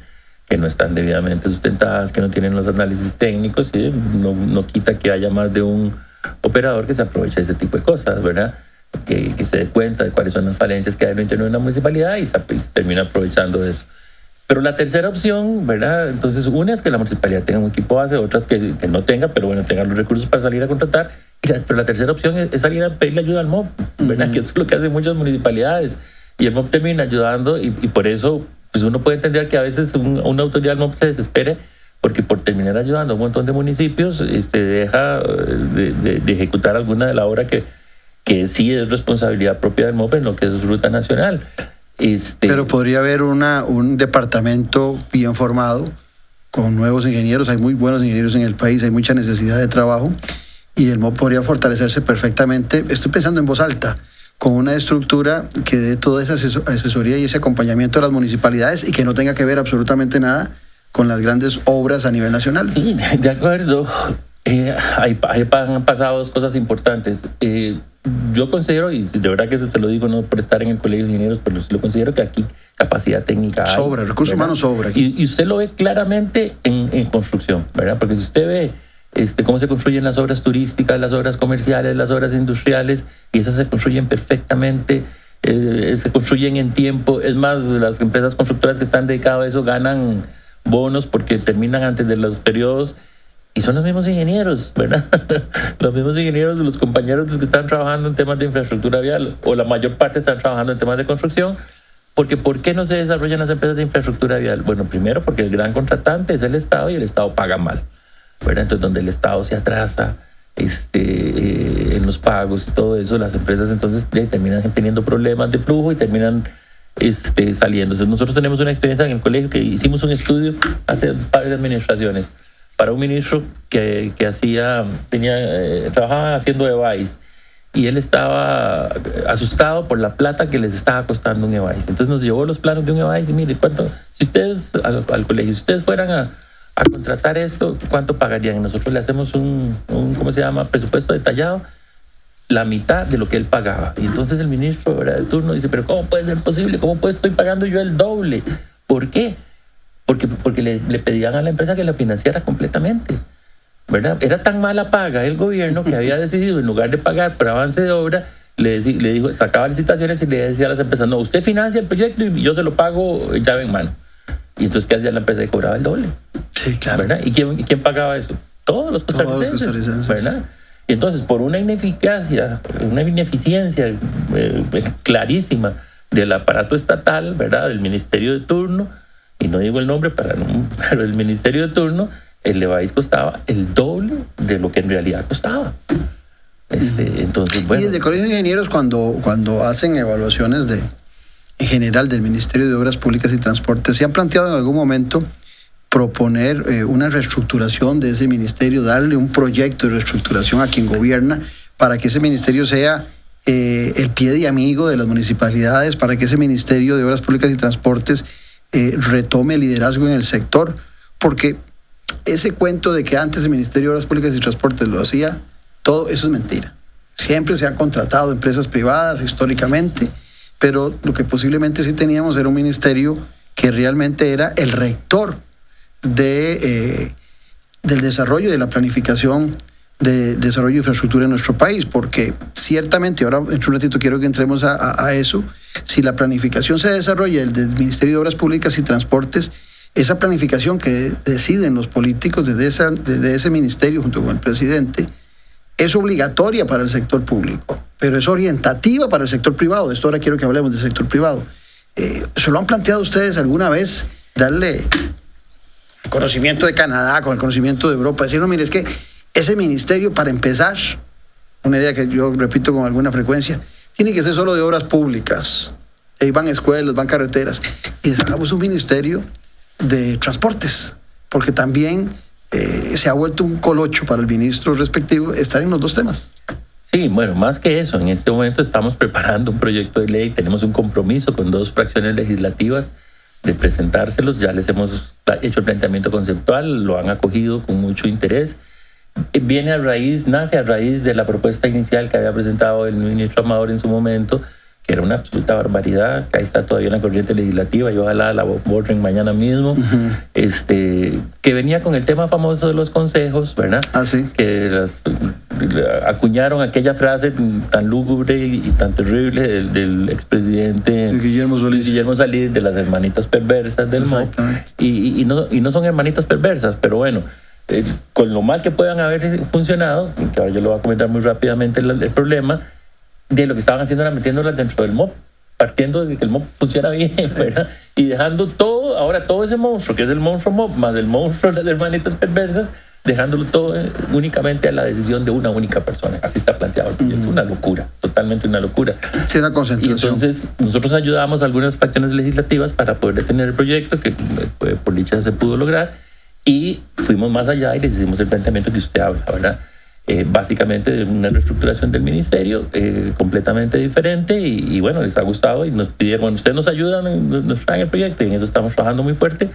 que no están debidamente sustentadas, que no tienen los análisis técnicos, y no quita que haya más de un operador que se aproveche de ese tipo de cosas, ¿verdad? Que se dé cuenta de cuáles son las falencias que hay en el interior de una municipalidad y se termina aprovechando de eso. Pero la tercera opción, ¿verdad? Entonces, una es que la municipalidad tenga un equipo base, otras que no tenga, pero bueno, tenga los recursos para salir a contratar. Pero la tercera opción es salir a pedirle ayuda al MOP, ¿verdad? Que eso es lo que hacen muchas municipalidades. Y el MOP termina ayudando, y por eso pues uno puede entender que a veces una autoridad del MOP se desespere, porque por terminar ayudando a un montón de municipios deja de ejecutar alguna de la obra que sí es responsabilidad propia del MOP en lo que es ruta nacional. Pero podría haber un departamento bien formado, con nuevos ingenieros. Hay muy buenos ingenieros en el país, hay mucha necesidad de trabajo, y el MOP podría fortalecerse perfectamente, estoy pensando en voz alta, con una estructura que dé toda esa asesoría y ese acompañamiento a las municipalidades y que no tenga que ver absolutamente nada con las grandes obras a nivel nacional. Sí, de acuerdo. Han pasado dos cosas importantes. Yo considero, y de verdad que te lo digo no por estar en el Colegio de Ingenieros, pero sí lo considero que aquí capacidad técnica hay. Sobra, recursos humanos sobra. Y usted lo ve claramente en construcción, ¿verdad? Porque si usted ve cómo se construyen las obras turísticas, las obras comerciales, las obras industriales, y esas se construyen perfectamente, se construyen en tiempo. Es más, las empresas constructoras que están dedicadas a eso ganan bonos porque terminan antes de los periodos. Y son los mismos ingenieros, ¿verdad? Los mismos ingenieros de los compañeros que están trabajando en temas de infraestructura vial, o la mayor parte están trabajando en temas de construcción. Porque ¿por qué no se desarrollan las empresas de infraestructura vial? Bueno, primero porque el gran contratante es el Estado y el Estado paga mal, ¿verdad? Entonces, donde el Estado se atrasa en los pagos y todo eso, las empresas entonces terminan teniendo problemas de flujo y terminan saliendo. Entonces, nosotros tenemos una experiencia en el colegio que hicimos un estudio hace un par de administraciones para un ministro que trabajaba haciendo EVAIS, y él estaba asustado por la plata que les estaba costando un EVAIS. Entonces nos llevó los planos de un EVAIS y mire, si ustedes al colegio, si ustedes fueran a contratar esto, ¿cuánto pagarían? Y nosotros le hacemos un presupuesto detallado, la mitad de lo que él pagaba. Y entonces el ministro, ¿verdad?, de turno dice, pero ¿cómo puede ser posible? ¿Cómo estoy pagando yo el doble? ¿Por qué? Porque le pedían a la empresa que la financiara completamente, ¿verdad? Era tan mala paga el gobierno que había decidido, en lugar de pagar por avance de obra, le dijo, sacaba licitaciones y le decía a las empresas, no, usted financia el proyecto y yo se lo pago llave en mano. Y entonces, ¿qué hacía la empresa? Y cobraba el doble. Sí, claro. ¿Verdad? ¿Y quién pagaba eso? Todos los costarricenses, ¿verdad? Y entonces, por una ineficacia, una ineficiencia clarísima del aparato estatal, ¿verdad?, del ministerio de turno, y no digo el nombre, pero el ministerio de turno, el Levice costaba el doble de lo que en realidad costaba. Entonces, bueno. Y desde el Colegio de Ingenieros, cuando hacen evaluaciones en general del Ministerio de Obras Públicas y Transportes, ¿se han planteado en algún momento proponer una reestructuración de ese ministerio, darle un proyecto de reestructuración a quien gobierna para que ese ministerio sea el pie de amigo de las municipalidades, para que ese Ministerio de Obras Públicas y Transportes retome el liderazgo en el sector? Porque ese cuento de que antes el Ministerio de Obras Públicas y Transportes lo hacía, todo eso es mentira. Siempre se han contratado empresas privadas históricamente, pero lo que posiblemente sí teníamos era un ministerio que realmente era el rector del desarrollo y de la planificación de desarrollo de infraestructura en nuestro país, porque ciertamente, ahora en un ratito quiero que entremos a eso, si la planificación se desarrolla del Ministerio de Obras Públicas y Transportes, esa planificación que deciden los políticos desde ese ministerio junto con el presidente es obligatoria para el sector público, pero es orientativa para el sector privado. De esto ahora quiero que hablemos del sector privado. ¿Se lo han planteado ustedes alguna vez, darle conocimiento de Canadá con el conocimiento de Europa? Decir, no, mire, es que ese ministerio, para empezar, una idea que yo repito con alguna frecuencia, tiene que ser solo de obras públicas. Ahí van escuelas, van carreteras. Y hagamos un ministerio de transportes, porque también se ha vuelto un colocho para el ministro respectivo estar en los dos temas. Sí, bueno, más que eso, en este momento estamos preparando un proyecto de ley, tenemos un compromiso con 2 fracciones legislativas de presentárselos, ya les hemos hecho el planteamiento conceptual, lo han acogido con mucho interés. Nace a raíz de la propuesta inicial que había presentado el ministro Amador en su momento, que era una absoluta barbaridad, que ahí está todavía en la corriente legislativa y ojalá la borren mañana mismo, que venía con el tema famoso de los consejos, ¿verdad? Sí. Que acuñaron aquella frase tan lúgubre y tan terrible del expresidente Guillermo Solís de las hermanitas perversas del MOP. Y no son hermanitas perversas, pero bueno, con lo mal que puedan haber funcionado, que ahora yo lo voy a comentar muy rápidamente el problema, de lo que estaban haciendo era metiéndolas dentro del MOP, partiendo de que el MOP funciona bien, ¿verdad? Y dejando todo ese monstruo, que es el monstruo MOP, más el monstruo de las hermanitas perversas, dejándolo todo únicamente a la decisión de una única persona. Así está planteado el proyecto. Una locura, totalmente una locura. Sí, una concentración. Y entonces nosotros ayudamos a algunas fracciones legislativas para poder detener el proyecto, que por dicha se pudo lograr, y fuimos más allá y les hicimos el planteamiento que usted habla, ¿verdad? Básicamente de una reestructuración del ministerio completamente diferente y bueno, les ha gustado y nos pidieron, bueno, ustedes nos ayudan, nos traen el proyecto y en eso estamos trabajando muy fuerte.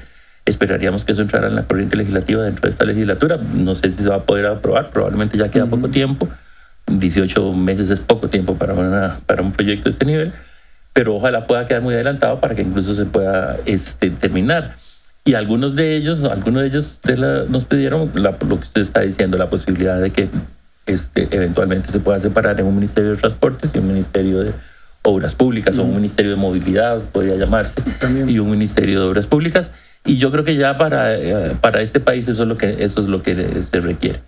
Esperaríamos que eso entrara en la corriente legislativa dentro de esta legislatura. No sé si se va a poder aprobar, probablemente ya queda poco tiempo. 18 meses es poco tiempo para un proyecto de este nivel, pero ojalá pueda quedar muy adelantado para que incluso se pueda terminar. Y algunos de ellos nos pidieron lo que usted está diciendo, la posibilidad de que eventualmente se pueda separar en un Ministerio de Transportes y un Ministerio de Obras Públicas, o un Ministerio de Movilidad, podría llamarse, también, y un Ministerio de Obras Públicas. Y yo creo que ya para este país eso es lo que se requiere.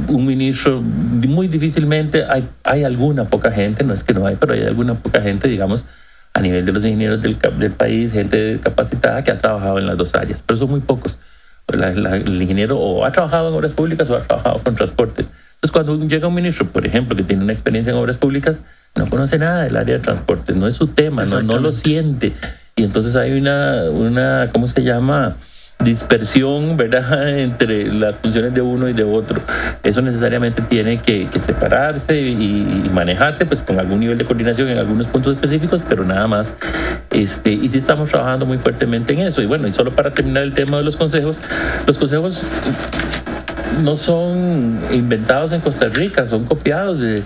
Un ministro, muy difícilmente hay alguna poca gente, no es que no hay, pero hay alguna poca gente, digamos, a nivel de los ingenieros del país, gente capacitada que ha trabajado en las dos áreas, pero son muy pocos. El ingeniero o ha trabajado en obras públicas o ha trabajado con transportes. Entonces, cuando llega un ministro, por ejemplo, que tiene una experiencia en obras públicas, no conoce nada del área de transportes, no es su tema, no lo siente. Y entonces hay una ¿cómo se llama?, dispersión, ¿verdad?, entre las funciones de uno y de otro. Eso necesariamente tiene que separarse y manejarse pues con algún nivel de coordinación en algunos puntos específicos, pero nada más. Y sí estamos trabajando muy fuertemente en eso. Y bueno, y solo para terminar el tema de los consejos no son inventados en Costa Rica, son copiados de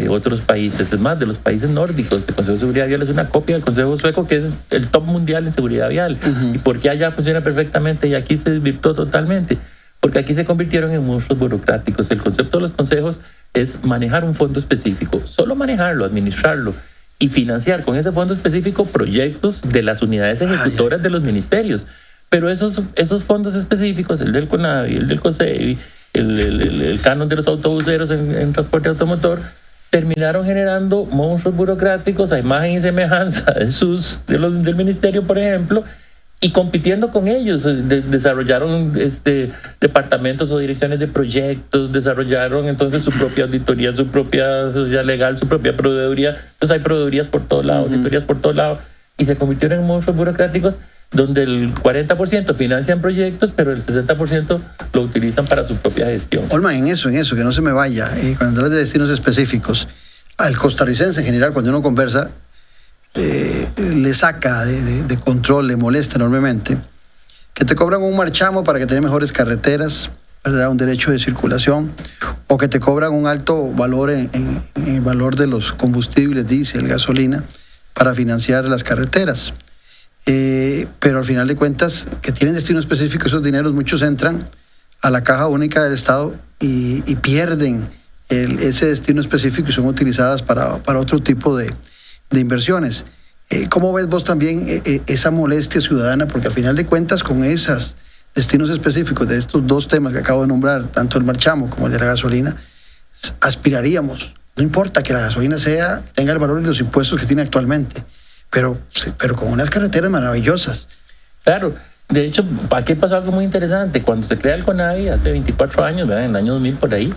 otros países, es más, de los países nórdicos. El Consejo de Seguridad Vial es una copia del Consejo Sueco, que es el top mundial en seguridad vial. ¿Y por qué allá funciona perfectamente y aquí se desvirtuó totalmente? Porque aquí se convirtieron en monstruos burocráticos. El concepto de los consejos es manejar un fondo específico, solo manejarlo, administrarlo y financiar con ese fondo específico proyectos de las unidades ejecutoras de los ministerios. Pero esos fondos específicos, el del CONAVI, el del COSEBI, el canon de los autobuseros en transporte automotor, terminaron generando monstruos burocráticos a imagen y semejanza del ministerio, por ejemplo, y compitiendo con ellos. Desarrollaron departamentos o direcciones de proyectos, desarrollaron entonces su propia auditoría, su propia sociedad legal, su propia proveeduría. Entonces hay proveedurías por todos lados, auditorías por todos lados, y se convirtieron en monstruos burocráticos donde el 40% financian proyectos, pero el 60% lo utilizan para su propia gestión. Olman, en eso, que no se me vaya, cuando hablas de destinos específicos, al costarricense en general, cuando uno conversa, le saca de control, le molesta enormemente que te cobran un marchamo para que tengas mejores carreteras, ¿verdad? Un derecho de circulación, o que te cobran un alto valor en el valor de los combustibles, diésel, gasolina, para financiar las carreteras. Pero al final de cuentas, que tienen destino específico, esos dineros muchos entran a la caja única del Estado y pierden ese destino específico y son utilizadas para otro tipo de inversiones. ¿Cómo ves vos también esa molestia ciudadana? Porque al final de cuentas, con esos destinos específicos de estos dos temas que acabo de nombrar, tanto el marchamo como el de la gasolina, aspiraríamos, no importa que la gasolina tenga el valor y los impuestos que tiene actualmente, pero con unas carreteras maravillosas. Claro, de hecho, aquí pasó algo muy interesante. Cuando se crea el CONAVI hace 24 años, ¿verdad? En el año 2000 por ahí,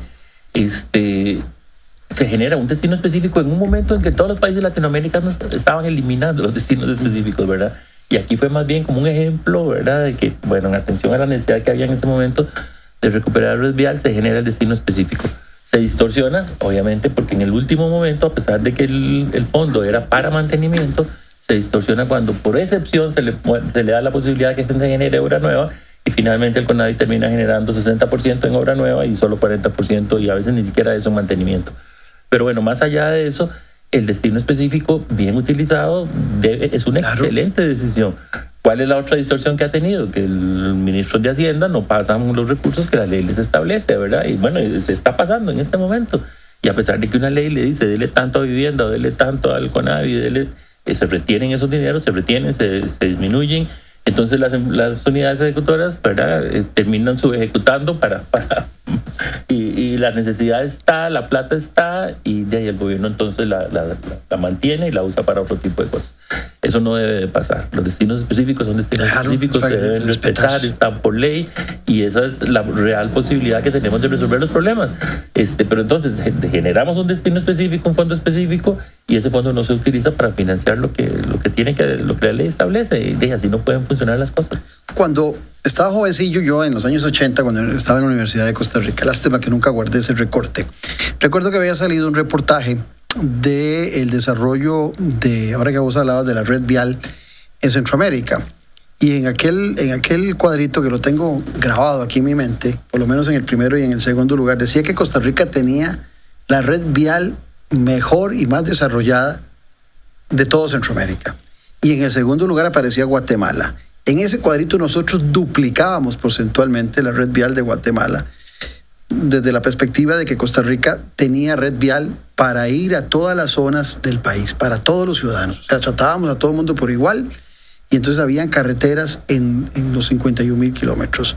se genera un destino específico en un momento en que todos los países latinoamericanos estaban eliminando los destinos específicos, ¿verdad? Y aquí fue más bien como un ejemplo, ¿verdad? De que, bueno, en atención a la necesidad que había en ese momento de recuperar la red vial, se genera el destino específico. Se distorsiona, obviamente, porque en el último momento, a pesar de que el fondo era para mantenimiento, se distorsiona cuando por excepción se le da la posibilidad de que se genere obra nueva, y finalmente el CONAVI termina generando 60% en obra nueva y solo 40%, y a veces ni siquiera eso en mantenimiento. Pero bueno, más allá de eso, el destino específico bien utilizado es una excelente decisión. ¿Cuál es la otra distorsión que ha tenido? Que el ministro de Hacienda no pasan los recursos que la ley les establece, ¿verdad? Y bueno, se está pasando en este momento. Y a pesar de que una ley le dice, dele tanto a vivienda o dele tanto al CONAVI, se retienen esos dineros, se disminuyen. Entonces las unidades ejecutoras, ¿verdad? Terminan subejecutando y la necesidad está, la plata está, y de ahí el gobierno entonces la mantiene y la usa para otro tipo de cosas. Eso no debe de pasar. Los destinos específicos son destinos específicos, se deben respetar, están por ley, y esa es la real posibilidad que tenemos de resolver los problemas. Pero entonces generamos un destino específico, un fondo específico, y ese fondo no se utiliza para financiar lo que la ley establece, y así no pueden funcionar las cosas. Cuando estaba jovencillo, yo en los años 80, cuando estaba en la Universidad de Costa Rica, lástima que nunca guardé ese recorte, recuerdo que había salido un reportaje del desarrollo ahora que vos hablabas de la red vial en Centroamérica, y en aquel cuadrito que lo tengo grabado aquí en mi mente, por lo menos en el primero y en el segundo lugar, decía que Costa Rica tenía la red vial mejor y más desarrollada de todo Centroamérica, y en el segundo lugar aparecía Guatemala. En ese cuadrito nosotros duplicábamos porcentualmente la red vial de Guatemala, desde la perspectiva de que Costa Rica tenía red vial para ir a todas las zonas del país, para todos los ciudadanos. O sea, tratábamos a todo el mundo por igual, y entonces habían carreteras en los 51,000 kilómetros.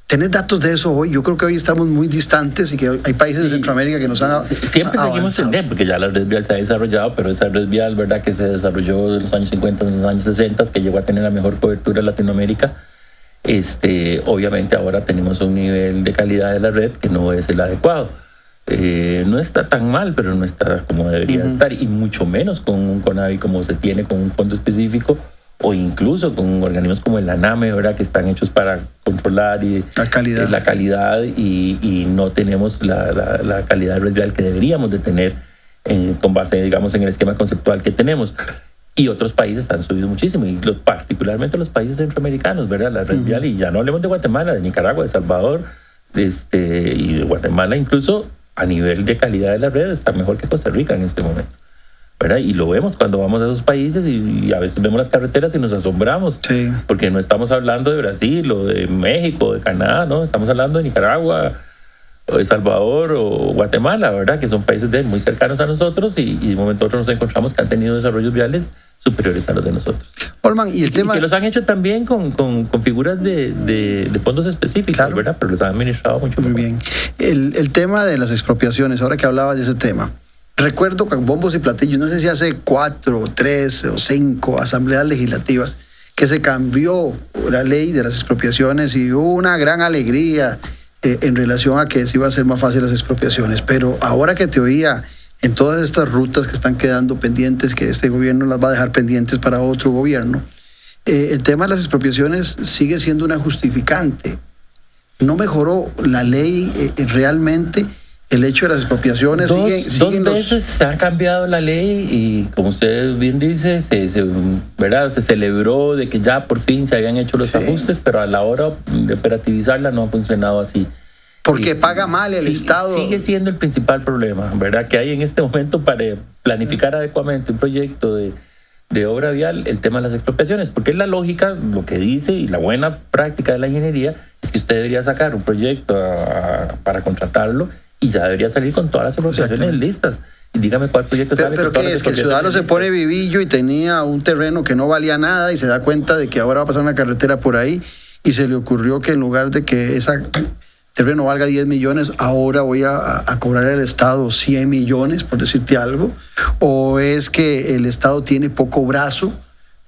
¿Tenés datos de eso hoy? Yo creo que hoy estamos muy distantes y que hay países de Centroamérica que nos han siempre seguimos en porque ya la red vial se ha desarrollado, pero esa red vial, ¿verdad?, que se desarrolló en los años 50, en los años 60, que llegó a tener la mejor cobertura en Latinoamérica. Obviamente ahora tenemos un nivel de calidad de la red que no es el adecuado. No está tan mal, pero no está como debería estar, y mucho menos con un CONAVI como se tiene, con un fondo específico, o incluso con organismos como el ANAME, ¿verdad?, que están hechos para controlar la calidad y no tenemos la calidad de red vial que deberíamos de tener con base, digamos, en el esquema conceptual que tenemos. Y otros países han subido muchísimo, y particularmente los países centroamericanos, ¿verdad?, la red vial, y ya no hablemos de Guatemala, de Nicaragua, de Salvador, y de Guatemala incluso a nivel de calidad de la red está mejor que Costa Rica en este momento, ¿verdad? Y lo vemos cuando vamos a esos países, y a veces vemos las carreteras y nos asombramos, porque no estamos hablando de Brasil o de México o de Canadá, no, estamos hablando de Nicaragua o de Salvador o Guatemala, ¿verdad?, que son países muy cercanos a nosotros, y de momento a otro nos encontramos que han tenido desarrollos viales superiores a los de nosotros. Olman, y el tema... que los han hecho también con figuras de fondos específicos, claro, ¿verdad? Pero los han administrado mucho muy mejor. bien. El tema de las expropiaciones, ahora que hablabas de ese tema, recuerdo con bombos y platillos, no sé si hace 4, 3 o 5 asambleas legislativas, que se cambió la ley de las expropiaciones y hubo una gran alegría en relación a que se iba a hacer más fácil las expropiaciones. Pero ahora que te oía en todas estas rutas que están quedando pendientes, que este gobierno las va a dejar pendientes para otro gobierno, el tema de las expropiaciones sigue siendo una justificante. ¿No mejoró la ley realmente el hecho de las expropiaciones? Dos veces se ha cambiado la ley y, como usted bien dice, se celebró de que ya por fin se habían hecho los ajustes, pero a la hora de operativizarla no ha funcionado así. Porque paga mal el Estado. Sigue siendo el principal problema, ¿verdad? Que hay en este momento para planificar adecuadamente un proyecto de obra vial, el tema de las expropiaciones, porque es la lógica, lo que dice, y la buena práctica de la ingeniería es que usted debería sacar un proyecto para contratarlo y ya debería salir con todas las expropiaciones listas. Y dígame cuál proyecto sale. Pero ¿qué es? Que el ciudadano se pone vivillo y tenía un terreno que no valía nada y se da cuenta de que ahora va a pasar una carretera por ahí y se le ocurrió que en lugar de que esa terreno valga 10 millones, ahora voy a cobrarle al Estado 100 millones, por decirte algo. ¿O es que el Estado tiene poco brazo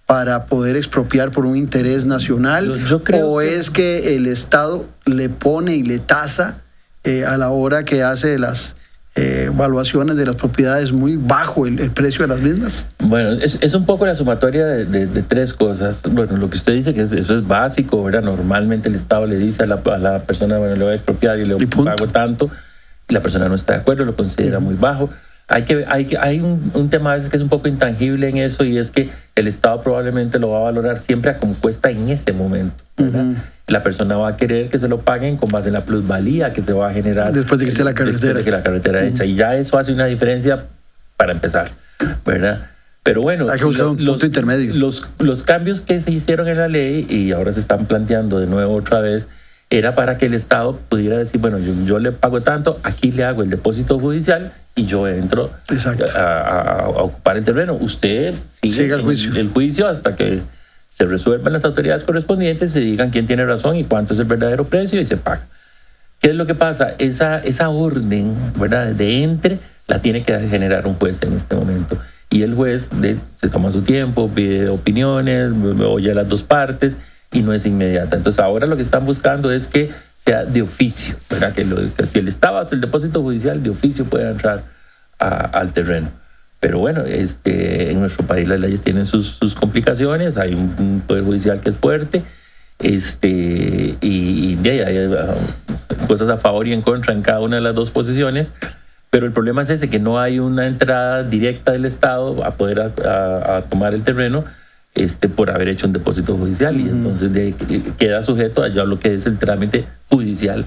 para poder expropiar por un interés nacional? Yo creo ¿O es que el Estado le pone y le tasa a la hora que hace las evaluaciones de las propiedades muy bajo el precio de las mismas? Bueno, es un poco la sumatoria de tres cosas. Bueno, lo que usted dice que eso es básico, ¿verdad? Normalmente el Estado le dice a la persona, bueno, le voy a expropiar y le pago tanto, y la persona no está de acuerdo, lo considera muy bajo. Hay un tema a veces que es un poco intangible en eso, y es que el Estado probablemente lo va a valorar siempre a como cuesta en ese momento, ¿verdad? La persona va a querer que se lo paguen con base en la plusvalía que se va a generar después de que esté la carretera. Después de que la carretera hecha, y ya eso hace una diferencia para empezar, ¿verdad? Pero bueno, hay que buscar un punto intermedio. Los cambios que se hicieron en la ley y ahora se están planteando de nuevo otra vez, era para que el Estado pudiera decir, bueno, yo le pago tanto, aquí le hago el depósito judicial y yo entro a ocupar el terreno. Usted sigue el juicio hasta que se resuelvan las autoridades correspondientes, se digan quién tiene razón y cuánto es el verdadero precio y se paga. ¿Qué es lo que pasa? Esa orden, ¿verdad?, de entre la tiene que generar un juez en este momento. Y el juez se toma su tiempo, pide opiniones, oye a las dos partes y no es inmediata. Entonces ahora lo que están buscando es que sea de oficio, ¿verdad? Que si el Estado hace el depósito judicial, de oficio pueda entrar al terreno. Pero bueno, en nuestro país las leyes tienen sus complicaciones, hay un poder judicial que es fuerte, y hay cosas a favor y en contra en cada una de las dos posiciones, pero el problema es ese, que no hay una entrada directa del Estado a poder a tomar el terreno por haber hecho un depósito judicial, y entonces queda sujeto a ya lo que es el trámite judicial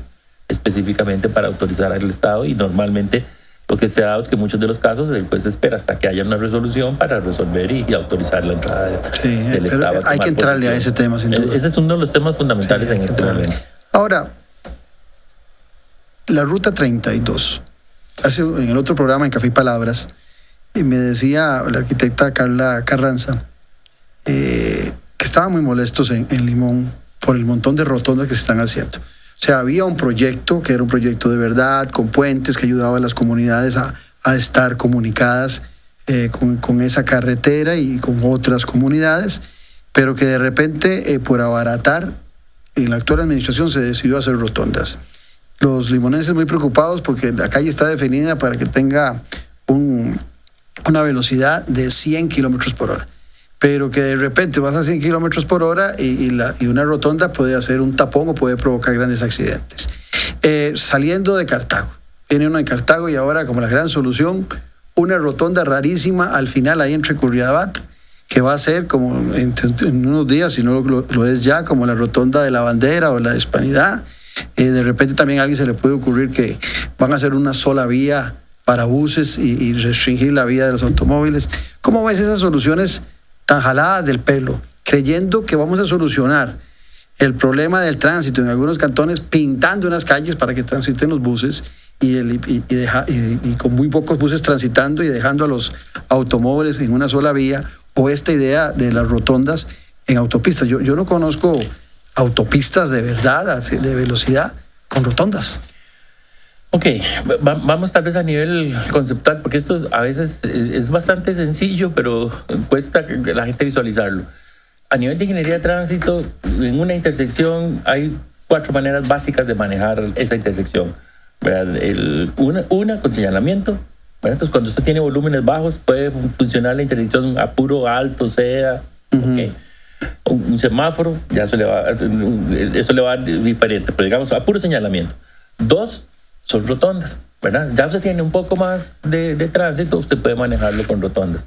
específicamente para autorizar al Estado, y normalmente lo que se ha dado es que en muchos de los casos el juez espera hasta que haya una resolución para resolver y autorizar la entrada del Estado. Hay que entrarle a ese tema, sin duda. Ese es uno de los temas fundamentales en este momento. Ahora, la Ruta 32. En el otro programa, en Café y Palabras, me decía la arquitecta Carla Carranza que estaban muy molestos en Limón por el montón de rotondas que se están haciendo. O sea, había un proyecto que era un proyecto de verdad, con puentes que ayudaba a las comunidades a estar comunicadas con esa carretera y con otras comunidades, pero que de repente, por abaratar, en la actual administración se decidió hacer rotondas. Los limonenses muy preocupados porque la calle está definida para que tenga una velocidad de 100 kilómetros por hora. Pero que de repente vas a 100 kilómetros por hora y una rotonda puede hacer un tapón o puede provocar grandes accidentes. Saliendo de Cartago, viene uno de Cartago y ahora, como la gran solución, una rotonda rarísima al final ahí entre Curridabat, que va a ser como en unos días, si no lo es ya, como la rotonda de la Bandera o la de Hispanidad. De repente también a alguien se le puede ocurrir que van a hacer una sola vía para buses y restringir la vía de los automóviles. ¿Cómo ves esas soluciones tan jaladas del pelo, creyendo que vamos a solucionar el problema del tránsito en algunos cantones pintando unas calles para que transiten los buses y con muy pocos buses transitando y dejando a los automóviles en una sola vía, o esta idea de las rotondas en autopistas. Yo no conozco autopistas de verdad, de velocidad, con rotondas. Ok, vamos tal vez a nivel conceptual, porque esto a veces es bastante sencillo, pero cuesta que la gente visualizarlo. A nivel de ingeniería de tránsito, en una intersección hay 4 maneras básicas de manejar esa intersección. Una con señalamiento. Entonces, cuando usted tiene volúmenes bajos, puede funcionar la intersección a puro alto, sea. Okay. Un semáforo, ya eso le va a dar diferente, pero digamos a puro señalamiento. 2 son rotondas, ¿verdad? Ya usted tiene un poco más de tránsito, usted puede manejarlo con rotondas.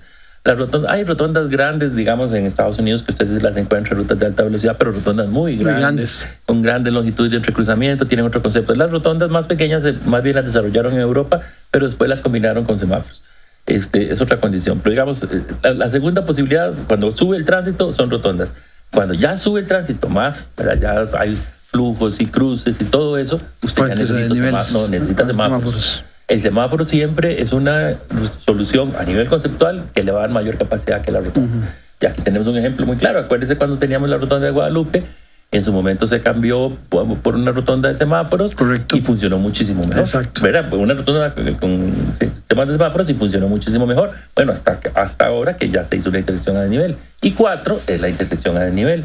Hay rotondas grandes, digamos, en Estados Unidos, que ustedes las encuentran en rutas de alta velocidad, pero rotondas muy grandes, con grandes longitudes de entrecruzamiento, tienen otro concepto. Las rotondas más pequeñas más bien las desarrollaron en Europa, pero después las combinaron con semáforos. Es otra condición. Pero digamos, la segunda posibilidad, cuando sube el tránsito, son rotondas. Cuando ya sube el tránsito más, ¿verdad? Ya hay flujos y cruces y todo eso, usted ya necesita semáforos. El semáforo siempre es una solución a nivel conceptual que le va a dar mayor capacidad que la rotonda. Y aquí tenemos un ejemplo muy claro. Acuérdense cuando teníamos la rotonda de Guadalupe, en su momento se cambió por una rotonda de semáforos. Correcto. Y funcionó muchísimo mejor. Exacto. ¿Verdad? Una rotonda con sistemas de semáforos y funcionó muchísimo mejor. Bueno, hasta ahora que ya se hizo una intersección a desnivel. Y 4 es la intersección a desnivel.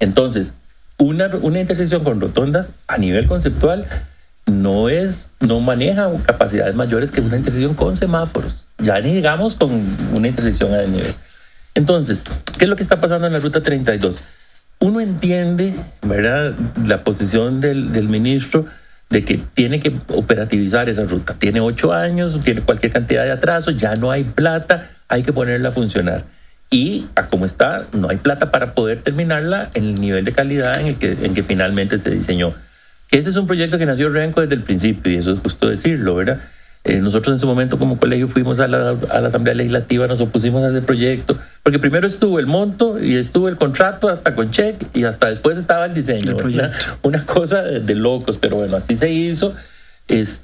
Entonces, una intersección con rotondas a nivel conceptual no maneja capacidades mayores que una intersección con semáforos. Ya ni digamos con una intersección a desnivel. Entonces, ¿qué es lo que está pasando en la ruta 32? Uno entiende, ¿verdad?, la posición del ministro de que tiene que operativizar esa ruta. Tiene 8 años, tiene cualquier cantidad de atraso, ya no hay plata, hay que ponerla a funcionar. Y a como está, no hay plata para poder terminarla en el nivel de calidad en que finalmente se diseñó. Ese es un proyecto que nació Renco desde el principio, y eso es justo decirlo, ¿verdad? Nosotros en su momento como colegio fuimos a la Asamblea Legislativa, nos opusimos a ese proyecto, porque primero estuvo el monto y estuvo el contrato hasta con cheque y hasta después estaba el diseño. Una cosa de locos, pero bueno, así se hizo. Luis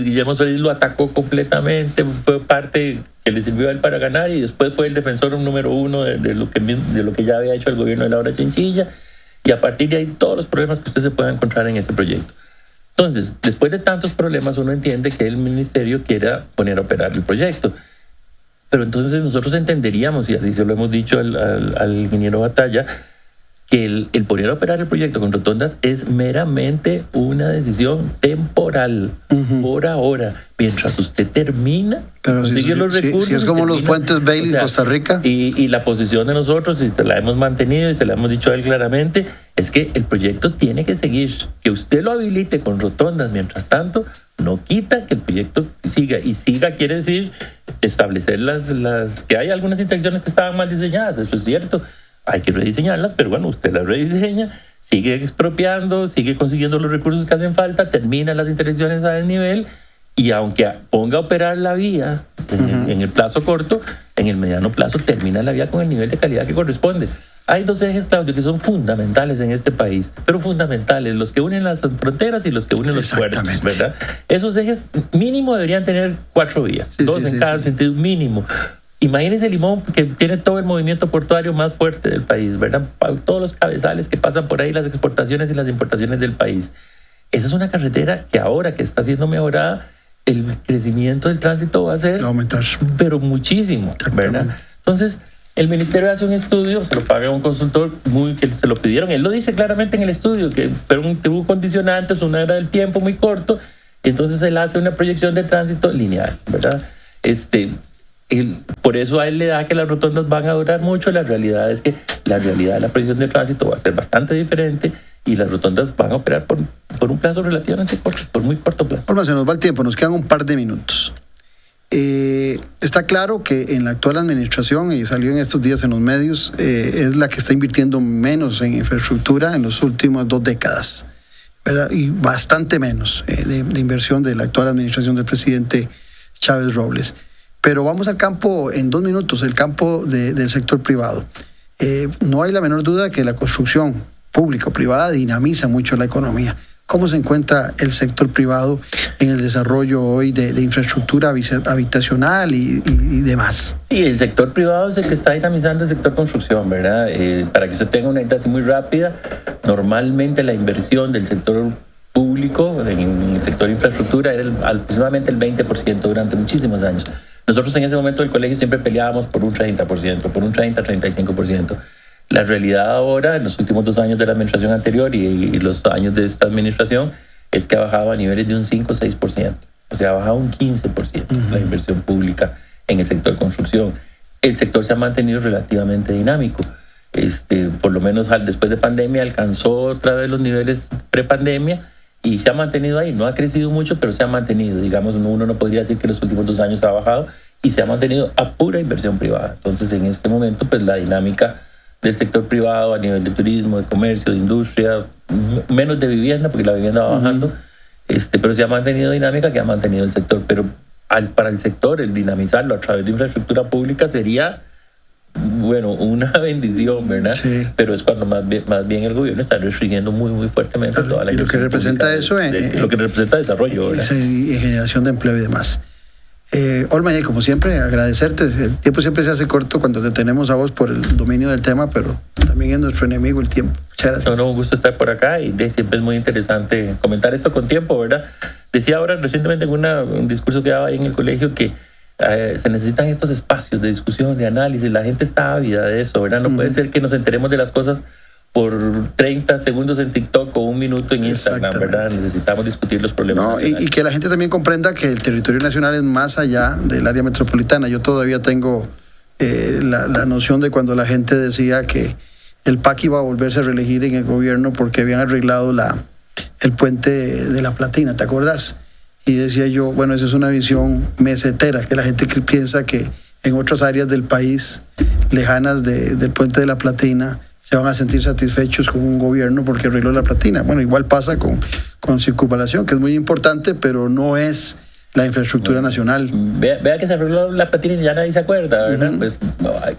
Guillermo Solís lo atacó completamente, fue parte que le sirvió a él para ganar, y después fue el defensor número 1 de lo que ya había hecho el gobierno de Laura Chinchilla, y a partir de ahí todos los problemas que usted se pueda encontrar en este proyecto. Entonces, después de tantos problemas, uno entiende que el ministerio quiera poner a operar el proyecto. Pero entonces nosotros entenderíamos, y así se lo hemos dicho al ingeniero Batalla, que el poner a operar el proyecto con rotondas es meramente una decisión temporal, por ahora, mientras usted termina, consigue los recursos. Si es como los puentes Bailey en Costa Rica. Y la posición de nosotros, y se la hemos mantenido y se la hemos dicho a él claramente, es que el proyecto tiene que seguir. Que usted lo habilite con rotondas mientras tanto, no quita que el proyecto siga. Y siga quiere decir establecer que hay algunas intersecciones que estaban mal diseñadas, eso es cierto. Hay que rediseñarlas, pero bueno, usted las rediseña, sigue expropiando, sigue consiguiendo los recursos que hacen falta, termina las intersecciones a desnivel, y aunque ponga a operar la vía en el plazo corto, en el mediano plazo termina la vía con el nivel de calidad que corresponde. Hay 2 ejes, Claudio, que son fundamentales en este país, pero fundamentales, los que unen las fronteras y los que unen los puertos, ¿verdad? Esos ejes mínimo deberían tener 4 vías, 2 en cada sentido mínimo. Imagínense Limón, que tiene todo el movimiento portuario más fuerte del país, ¿verdad? Todos los cabezales que pasan por ahí, las exportaciones y las importaciones del país. Esa es una carretera que ahora que está siendo mejorada, el crecimiento del tránsito va a ser... Va a aumentar. Pero muchísimo, ¿verdad? Entonces, el ministerio hace un estudio, se lo paga un consultor que se lo pidieron. Él lo dice claramente en el estudio, que tuvo condicionantes, una era del tiempo muy corto, y entonces él hace una proyección de tránsito lineal, ¿verdad? Por eso a él le da que las rotondas van a durar mucho. La realidad es que la realidad de la proyección de tránsito va a ser bastante diferente, y las rotondas van a operar por un plazo relativamente corto, por muy corto plazo. Norma, se nos va el tiempo, nos quedan un par de minutos. Está claro que en la actual administración, y salió en estos días en los medios, es la que está invirtiendo menos en infraestructura en las últimas 2 décadas, ¿verdad? Y bastante menos de inversión de la actual administración del presidente Chávez Robles. Pero vamos al campo en 2 minutos, el campo del sector privado. No hay la menor duda que la construcción pública o privada dinamiza mucho la economía. ¿Cómo se encuentra el sector privado en el desarrollo hoy de infraestructura habitacional y demás? Sí, el sector privado es el que está dinamizando el sector construcción, ¿verdad? Para que usted tenga una idea así muy rápida, normalmente la inversión del sector público en el sector infraestructura era aproximadamente el 20% durante muchísimos años. Nosotros en ese momento del colegio siempre peleábamos por un 30%, por un 30-35%. La realidad ahora, en los últimos 2 años de la administración anterior y los años de esta administración, es que ha bajado a niveles de un 5-6%. O sea, ha bajado un 15% la inversión pública en el sector construcción. El sector se ha mantenido relativamente dinámico. Por lo menos después de pandemia alcanzó otra vez los niveles prepandemia y se ha mantenido ahí. No ha crecido mucho, pero se ha mantenido. Digamos, uno no podría decir que los últimos 2 años ha bajado y se ha mantenido a pura inversión privada. Entonces, en este momento, pues la dinámica del sector privado a nivel de turismo, de comercio, de industria, menos de vivienda, porque la vivienda va bajando, pero se ha mantenido dinámica que ha mantenido el sector. Pero para el sector, el dinamizarlo a través de infraestructura pública sería, bueno, una bendición, ¿verdad? Sí. Pero es cuando más bien el gobierno está restringiendo muy fuertemente toda la inversión. Y lo que representa eso lo que representa desarrollo, ¿verdad? Y generación de empleo y demás. Olma, y como siempre, agradecerte. El tiempo siempre se hace corto cuando te tenemos a vos por el dominio del tema, pero también es nuestro enemigo el tiempo. Muchas gracias. Un gusto estar por acá y siempre es muy interesante comentar esto con tiempo, ¿verdad? Decía ahora recientemente en un discurso que daba ahí en el colegio que se necesitan estos espacios de discusión, de análisis. La gente está ávida de eso, ¿verdad? No puede ser que nos enteremos de las cosas por 30 segundos en TikTok o 1 minuto en Instagram, ¿verdad? Necesitamos discutir los problemas. Y que la gente también comprenda que el territorio nacional es más allá del área metropolitana. Yo todavía tengo la noción de cuando la gente decía que el PAC iba a volverse a reelegir en el gobierno porque habían arreglado el puente de la Platina, ¿te acuerdas? Y decía yo, bueno, esa es una visión mesetera, que la gente piensa que en otras áreas del país lejanas del puente de la Platina se van a sentir satisfechos con un gobierno porque arregló la Platina. Bueno, igual pasa con circunvalación, que es muy importante, pero no es la infraestructura nacional. Vea que se arregló la Platina y ya nadie se acuerda, ¿verdad? Pues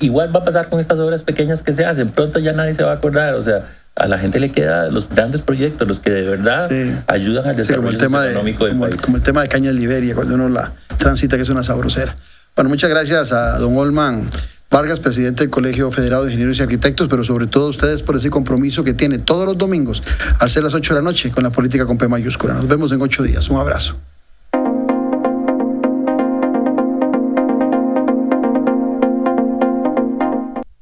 igual va a pasar con estas obras pequeñas que se hacen. Pronto ya nadie se va a acordar, o sea, a la gente le quedan los grandes proyectos, los que de verdad ayudan al desarrollo económico del país. Como el tema de Cañas Liberia, cuando uno la transita, que es una sabrosera. Bueno, muchas gracias a don Olman Vargas, presidente del Colegio Federado de Ingenieros y Arquitectos, pero sobre todo a ustedes por ese compromiso que tiene todos los domingos al ser las 8 de la noche con la política con P mayúscula. Nos vemos en 8 días. Un abrazo.